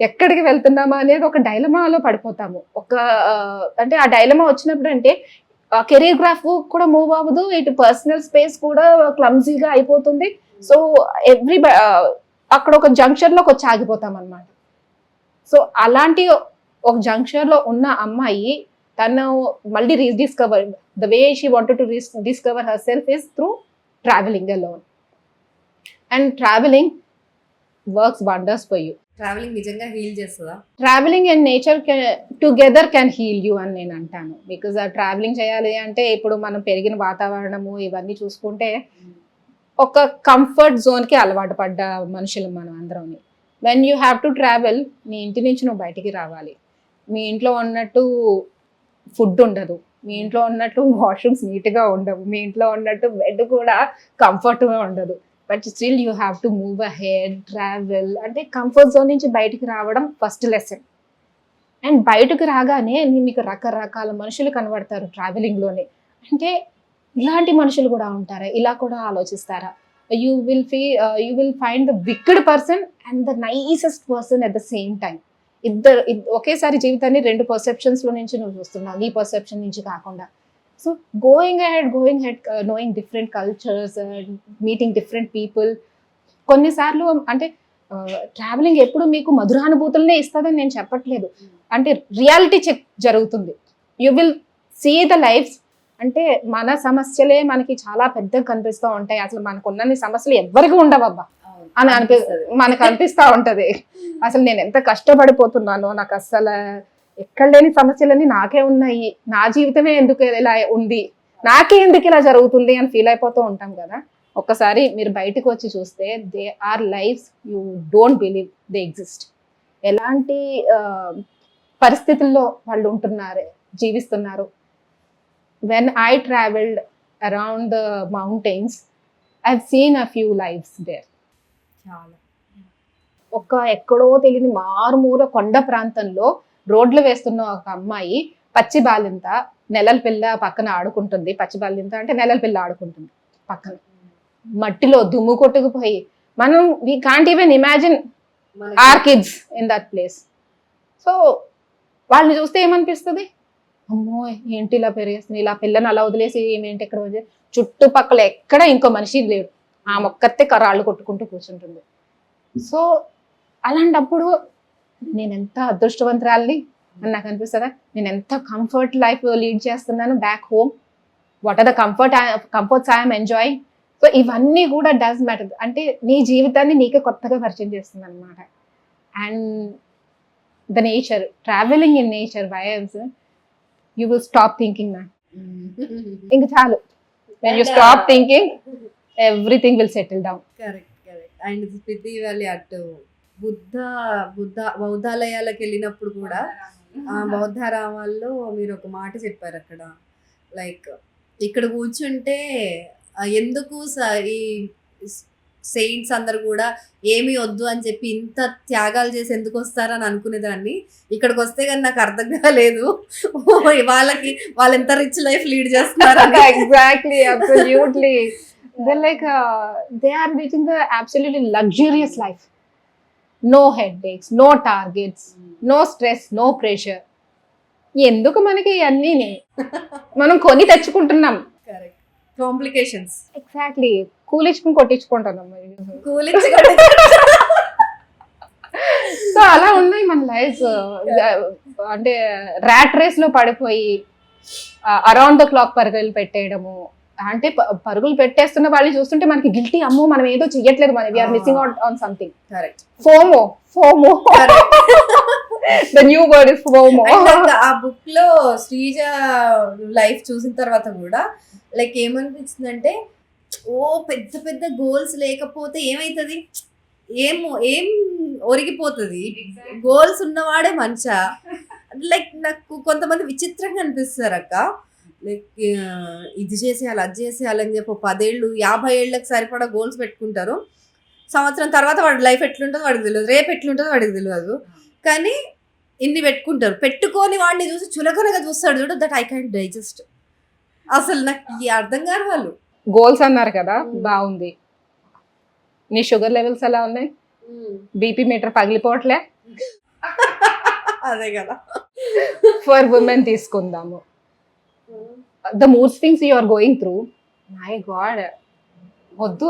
ఎక్కడికి వెళ్తున్నామా అనేది ఒక డైలమాలో పడిపోతాము. అంటే ఆ డైలమా వచ్చినప్పుడు అంటే కెరీర్ గ్రాఫ్ కూడా మూవ్ అవ్వదు, ఇటు పర్సనల్ స్పేస్ కూడా క్లమ్జీగా అయిపోతుంది. సో అక్కడ ఒక జంక్షన్లోకి వచ్చి ఆగిపోతాం అనమాట. సో అలాంటి ఒక జంక్షన్లో ఉన్న అమ్మాయి తను మళ్ళీ rediscover the way she wanted to discover herself is through travelling alone. And travelling works wonders for you. Travelling నిజంగా హీల్ చేస్తుందా? Travelling and nature together can heal you అని నేను అంటాను. బికాజ్ ఆ ట్రావెలింగ్ చేయాలి అంటే ఇప్పుడు మనం పెరిగిన వాతావరణము ఇవన్నీ చూసుకుంటే ఒక కంఫర్ట్ జోన్కి అలవాటు పడ్డ మనుషులు మనం అందరం. When you have to travel, నీ ఇంటి నుంచి నువ్వు బయటికి రావాలి. మీ ఇంట్లో ఉన్నట్టు ఫుడ్ ఉండదు, మీ ఇంట్లో ఉన్నట్టు వాష్రూమ్స్ నీట్గా ఉండవు, మీ ఇంట్లో ఉన్నట్టు బెడ్ కూడా కంఫర్ట్గా ఉండదు. But still you have to move ahead, travel. అంటే కంఫర్ట్ జోన్ నుంచి బయటికి రావడం ఫస్ట్ లెసన్. అండ్ బయటకు రాగానే మీకు రకరకాల మనుషులు కనబడతారు ట్రావెలింగ్లోనే. అంటే ఇలాంటి మనుషులు కూడా ఉంటారా, ఇలా కూడా ఆలోచిస్తారా? You will find the wicked person and the nicest person at the same time. ఒకేసారి జీవితాన్ని 2 పర్సెప్షన్స్లో నుంచి నువ్వు చూస్తున్నావు, నీ పర్సెప్షన్ నుంచి కాకుండా. So going head knowing different cultures, meeting different people. కొన్నిసార్లు అంటే ట్రావెలింగ్ ఎప్పుడు మీకు మధురానుభూతులనే ఇస్తుందని నేను చెప్పట్లేదు, అంటే రియాలిటీ చెక్ జరుగుతుంది. You will see the lifes. అంటే మన సమస్యలే మనకి చాలా పెద్దగా కనిపిస్తూ ఉంటాయి, అసలు మనకున్న సమస్యలు ఎవ్వరికి ఉండవబ్బా. అని మనకు అనిపిస్తా ఉంటది. అసలు నేను ఎంత కష్టపడిపోతున్నానో, నాకు అసలు ఎక్కడ లేని సమస్యలన్నీ నాకే ఉన్నాయి, నా జీవితమే ఎందుకు ఇలా ఉంది, నాకే ఎందుకు ఇలా జరుగుతుంది అని ఫీల్ అయిపోతూ ఉంటాం కదా. ఒక్కసారి మీరు బయటకు వచ్చి చూస్తే they are lifes you don't believe they exist. ఎలాంటి పరిస్థితుల్లో వాళ్ళు ఉంటున్నారు, జీవిస్తున్నారు. When I travelled around the mountains I've seen a few lifes there. చాలా ఎక్కడో తెలియని మారుమూల కొండ ప్రాంతంలో రోడ్లు వేస్తున్న ఒక అమ్మాయి పచ్చి బాలింత నెలల పిల్ల పక్కన ఆడుకుంటుంది. పచ్చి బాలింత అంటే నెలల పిల్ల ఆడుకుంటుంది పక్కన, మట్టిలో దుమ్ము కొట్టుకుపోయి. మనం we can't even imagine our kids in that place. So వాళ్ళని చూస్తే ఏమనిపిస్తుంది, అమ్మో ఏంటి ఇలా పెరిగేస్తుంది, ఇలా పిల్లని అలా వదిలేసి ఏమేంటి ఎక్కడ వదిలే, చుట్టుపక్కల ఎక్కడ ఇంకో మనిషి లేడు, ఆ మొక్కతే రాళ్ళు కొట్టుకుంటూ కూర్చుంటుంది. సో అలాంటప్పుడు నేను ఎంత అదృష్టవంతురాలని అని నాకు అనిపిస్తుందా, నేను ఎంత కంఫర్ట్ లైఫ్ లీడ్ చేస్తున్నాను back home, what are the comforts I'm enjoying. So ఇవన్నీ కూడా డస్ మ్యాటర్. అంటే నీ జీవితాన్ని నీకే కొత్తగా పరిచయం చేస్తుంది అనమాట. And the nature, travelling in nature vibes, you will stop thinking నా, ఇంక చాలు. when you stop thinking everything will settle down. Correct. And Spiti valley అటు బౌద్ధాలయాలకు వెళ్ళినప్పుడు కూడా ఆ బౌద్ధారామాల్లో మీరు ఒక మాట చెప్పారు అక్కడ, లైక్ ఇక్కడ కూర్చుంటే ఎందుకు ఈ సెయింట్స్ అందరు కూడా ఏమీ వద్దు అని చెప్పి ఇంత త్యాగాలు చేసి ఎందుకు వస్తారని అనుకునేదాన్ని. ఇక్కడికి వస్తే కానీ నాకు అర్థం కాలేదు వాళ్ళు ఎంత రిచ్ లైఫ్ లీడ్ చేస్తున్నారు. Exactly, absolutely. They're like they are living the absolutely luxurious life. No headaches, no targets, no stress, no pressure. ఎందుకు మనకి అన్నీ మనం కొని తెచ్చుకుంటున్నాం. కరెక్ట్. కాంప్లికేషన్స్. ఎగ్జాక్ట్లీ. కూలించుకుని కొట్టించుకుంటున్నాం. సో అలా ఉన్నాయి మన లైఫ్. అంటే ర్యాట్ రేస్ లో పడిపోయి అరౌండ్ ద క్లాక్ పరుగులు పెట్టేయడము. అంటే పరుగులు పెట్టేస్తున్న వాళ్ళని చూస్తుంటే మనకి గిల్టీ, అమ్మో మనం ఏదో చెయ్యట్లేదు, మనం we are missing out on something. Correct. FOMO. The new word is FOMO. ఆ బుక్ లో శ్రీజ లైఫ్ చూసిన తర్వాత కూడా లైక్ ఏమనిపించింది అంటే, ఓ పెద్ద పెద్ద గోల్స్ లేకపోతే ఏమైతుంది, ఏం ఒరిగిపోతుంది. గోల్స్ ఉన్నవాడే మంచా. లైక్ నాకు కొంతమంది విచిత్రంగా అనిపిస్తారు అక్క, లైక్ ఇది చేసేయాలి అది చేసేయాలి అని చెప్పి 10 ఏళ్ళు 50 ఏళ్ళకి సరిపడా గోల్స్ పెట్టుకుంటారు. సంవత్సరం తర్వాత వాడి లైఫ్ ఎట్లుంటుందో వాడికి తెలియదు, రేపు ఎట్లుంటుందో వాడికి తెలియదు. కానీ ఇన్ని పెట్టుకుంటారు. పెట్టుకొని వాడిని చూసి చులకనగా చూస్తాడు చూడు, దట్ ఐ క్యాన్ డైజెస్ట్. అసలు నాకు అర్థం కాదు. వాళ్ళు గోల్స్ అన్నారు కదా, బాగుంది. నీ షుగర్ లెవెల్స్ ఎలా ఉన్నాయి? బీపీ మీటర్ పగిలిపోవట్లే? అదే కదా. ఫర్ ఉమెన్ తీసుకుందాము, the mood swings you are going through, my God వద్దు,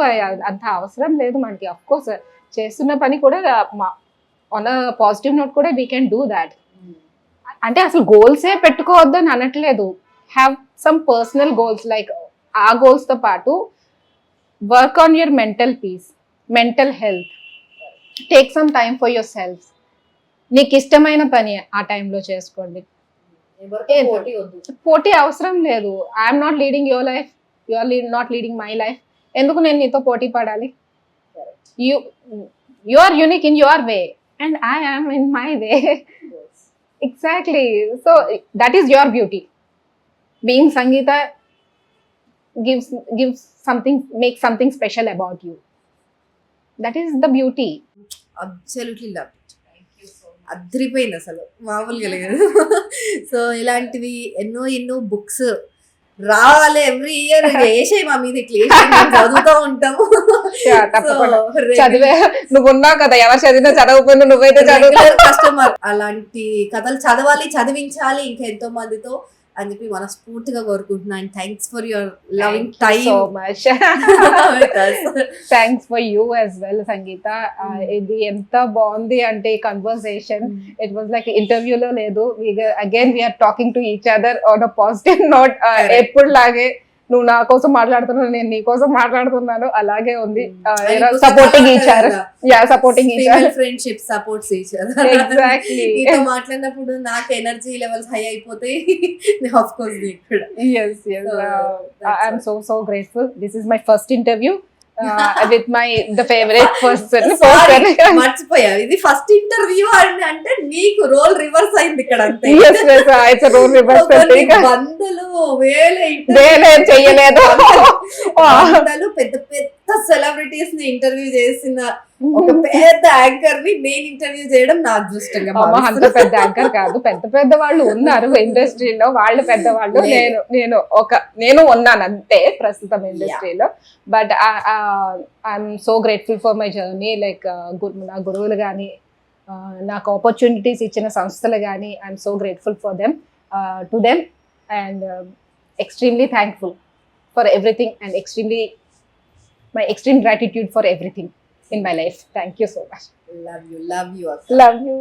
అంత అవసరం లేదు మనకి. అఫ్ కోర్స్ చేస్తున్న పని కూడా ఆన్ అ పాజిటివ్ నోట్ కూడా వీ కెన్ డూ దాట్. అంటే అసలు గోల్సే పెట్టుకోవద్దు అని అనట్లేదు. Have some personal goals, like ఆ గోల్స్తో పాటు work on your mental peace, mental health, take some time for yourself. నీకు ఇష్టమైన పని ఆ టైంలో చేసుకోండి. పోటీ అవసరం లేదు. I'm not leading your life, you are not leading my life. ఎందుకు నేను నీతో పోటీ పడాలి? You are unique in your way and I am in my way. Exactly. So that is your beauty. Being Sangeetha gives something, makes something special about you. That is the beauty. Absolutely love it. అద్రిపోయింది అసలు, మామూలుగా లేదు. So ఇలాంటివి ఎన్నో books రావాలి every year. వేసే మా మీద చదువుతూ ఉంటాము. చదివే నువ్వు ఉన్నావు కదా, ఎవరు చదివినా చదవకపోయినా నువ్వైతే చదువు. కస్టమర్ అలాంటి కథలు చదవాలి, చదివించాలి ఇంకా ఎంతో మందితో అని చెప్పి మనస్ఫూర్తిగా కోరుకుంటున్నాను. Thanks for your loving time. So much thanks for you as well Sangeetha. ఇది ఎంత బాగుంది అంటే ఈ కన్వర్సేషన్, ఇట్ వాజ్ లైక్ ఇంటర్వ్యూలో లేదు. Again we are talking to each other on a positive note. ఎప్పుడు లాగే నువ్వు నా కోసం మాట్లాడుతున్నావు, నేను నీ కోసం మాట్లాడుతున్నాను, అలాగే ఉంది. ఇప్పుడు సపోర్టింగ్ చెప్తా ఇచ్చారు, కదా, యా సపోర్టింగ్ ఇచ్చారు. ఫ్రెండ్షిప్ సపోర్ట్స్ ఇచ్చారు. Exactly. నీతో మాట్లాడినప్పుడు నాకు ఎనర్జీ లెవెల్స్ హై అయిపోతాయి. ఆఫ్ కోర్స్ నీకు కూడా. Yes, yes. So, that's I'm all. so grateful. This is my first interview with the favorite person. Sorry, మర్చిపోయా, ఇది ఫస్ట్ ఇంటర్వ్యూ అని అంటే నీకు రోల్ రివర్స్ అయింది ఇక్కడ అంతే. Yes, yes. It's a role reverse. కొన్ని వందలు వేల నేను చెయ్యలేదు. వందలు పెద్ద పెద్ద సెలబ్రిటీస్ ని ఇంటర్వ్యూ చేసిన ఒక పెద్ద యాంకర్ ని నేను ఇంటర్వ్యూ చేయడం నా అదృష్టంగా అంత భావిస్తున్నా. పెద్ద యాంకర్ కాదు, పెద్ద పెద్ద వాళ్ళు ఉన్నారు ఇండస్ట్రీలో, వాళ్ళు పెద్దవాళ్ళు. నేను ఉన్నాను అంతే ప్రస్తుతం ఇండస్ట్రీలో. But I'm so grateful for my journey. Like నా గురువులు కానీ, నాకు ఆపర్చునిటీస్ ఇచ్చిన సంస్థలు కానీ, I'm so grateful for them, to them, and extremely thankful for everything, and my extreme gratitude for everything in my life. Thank you so much. Love you, love you. Love you.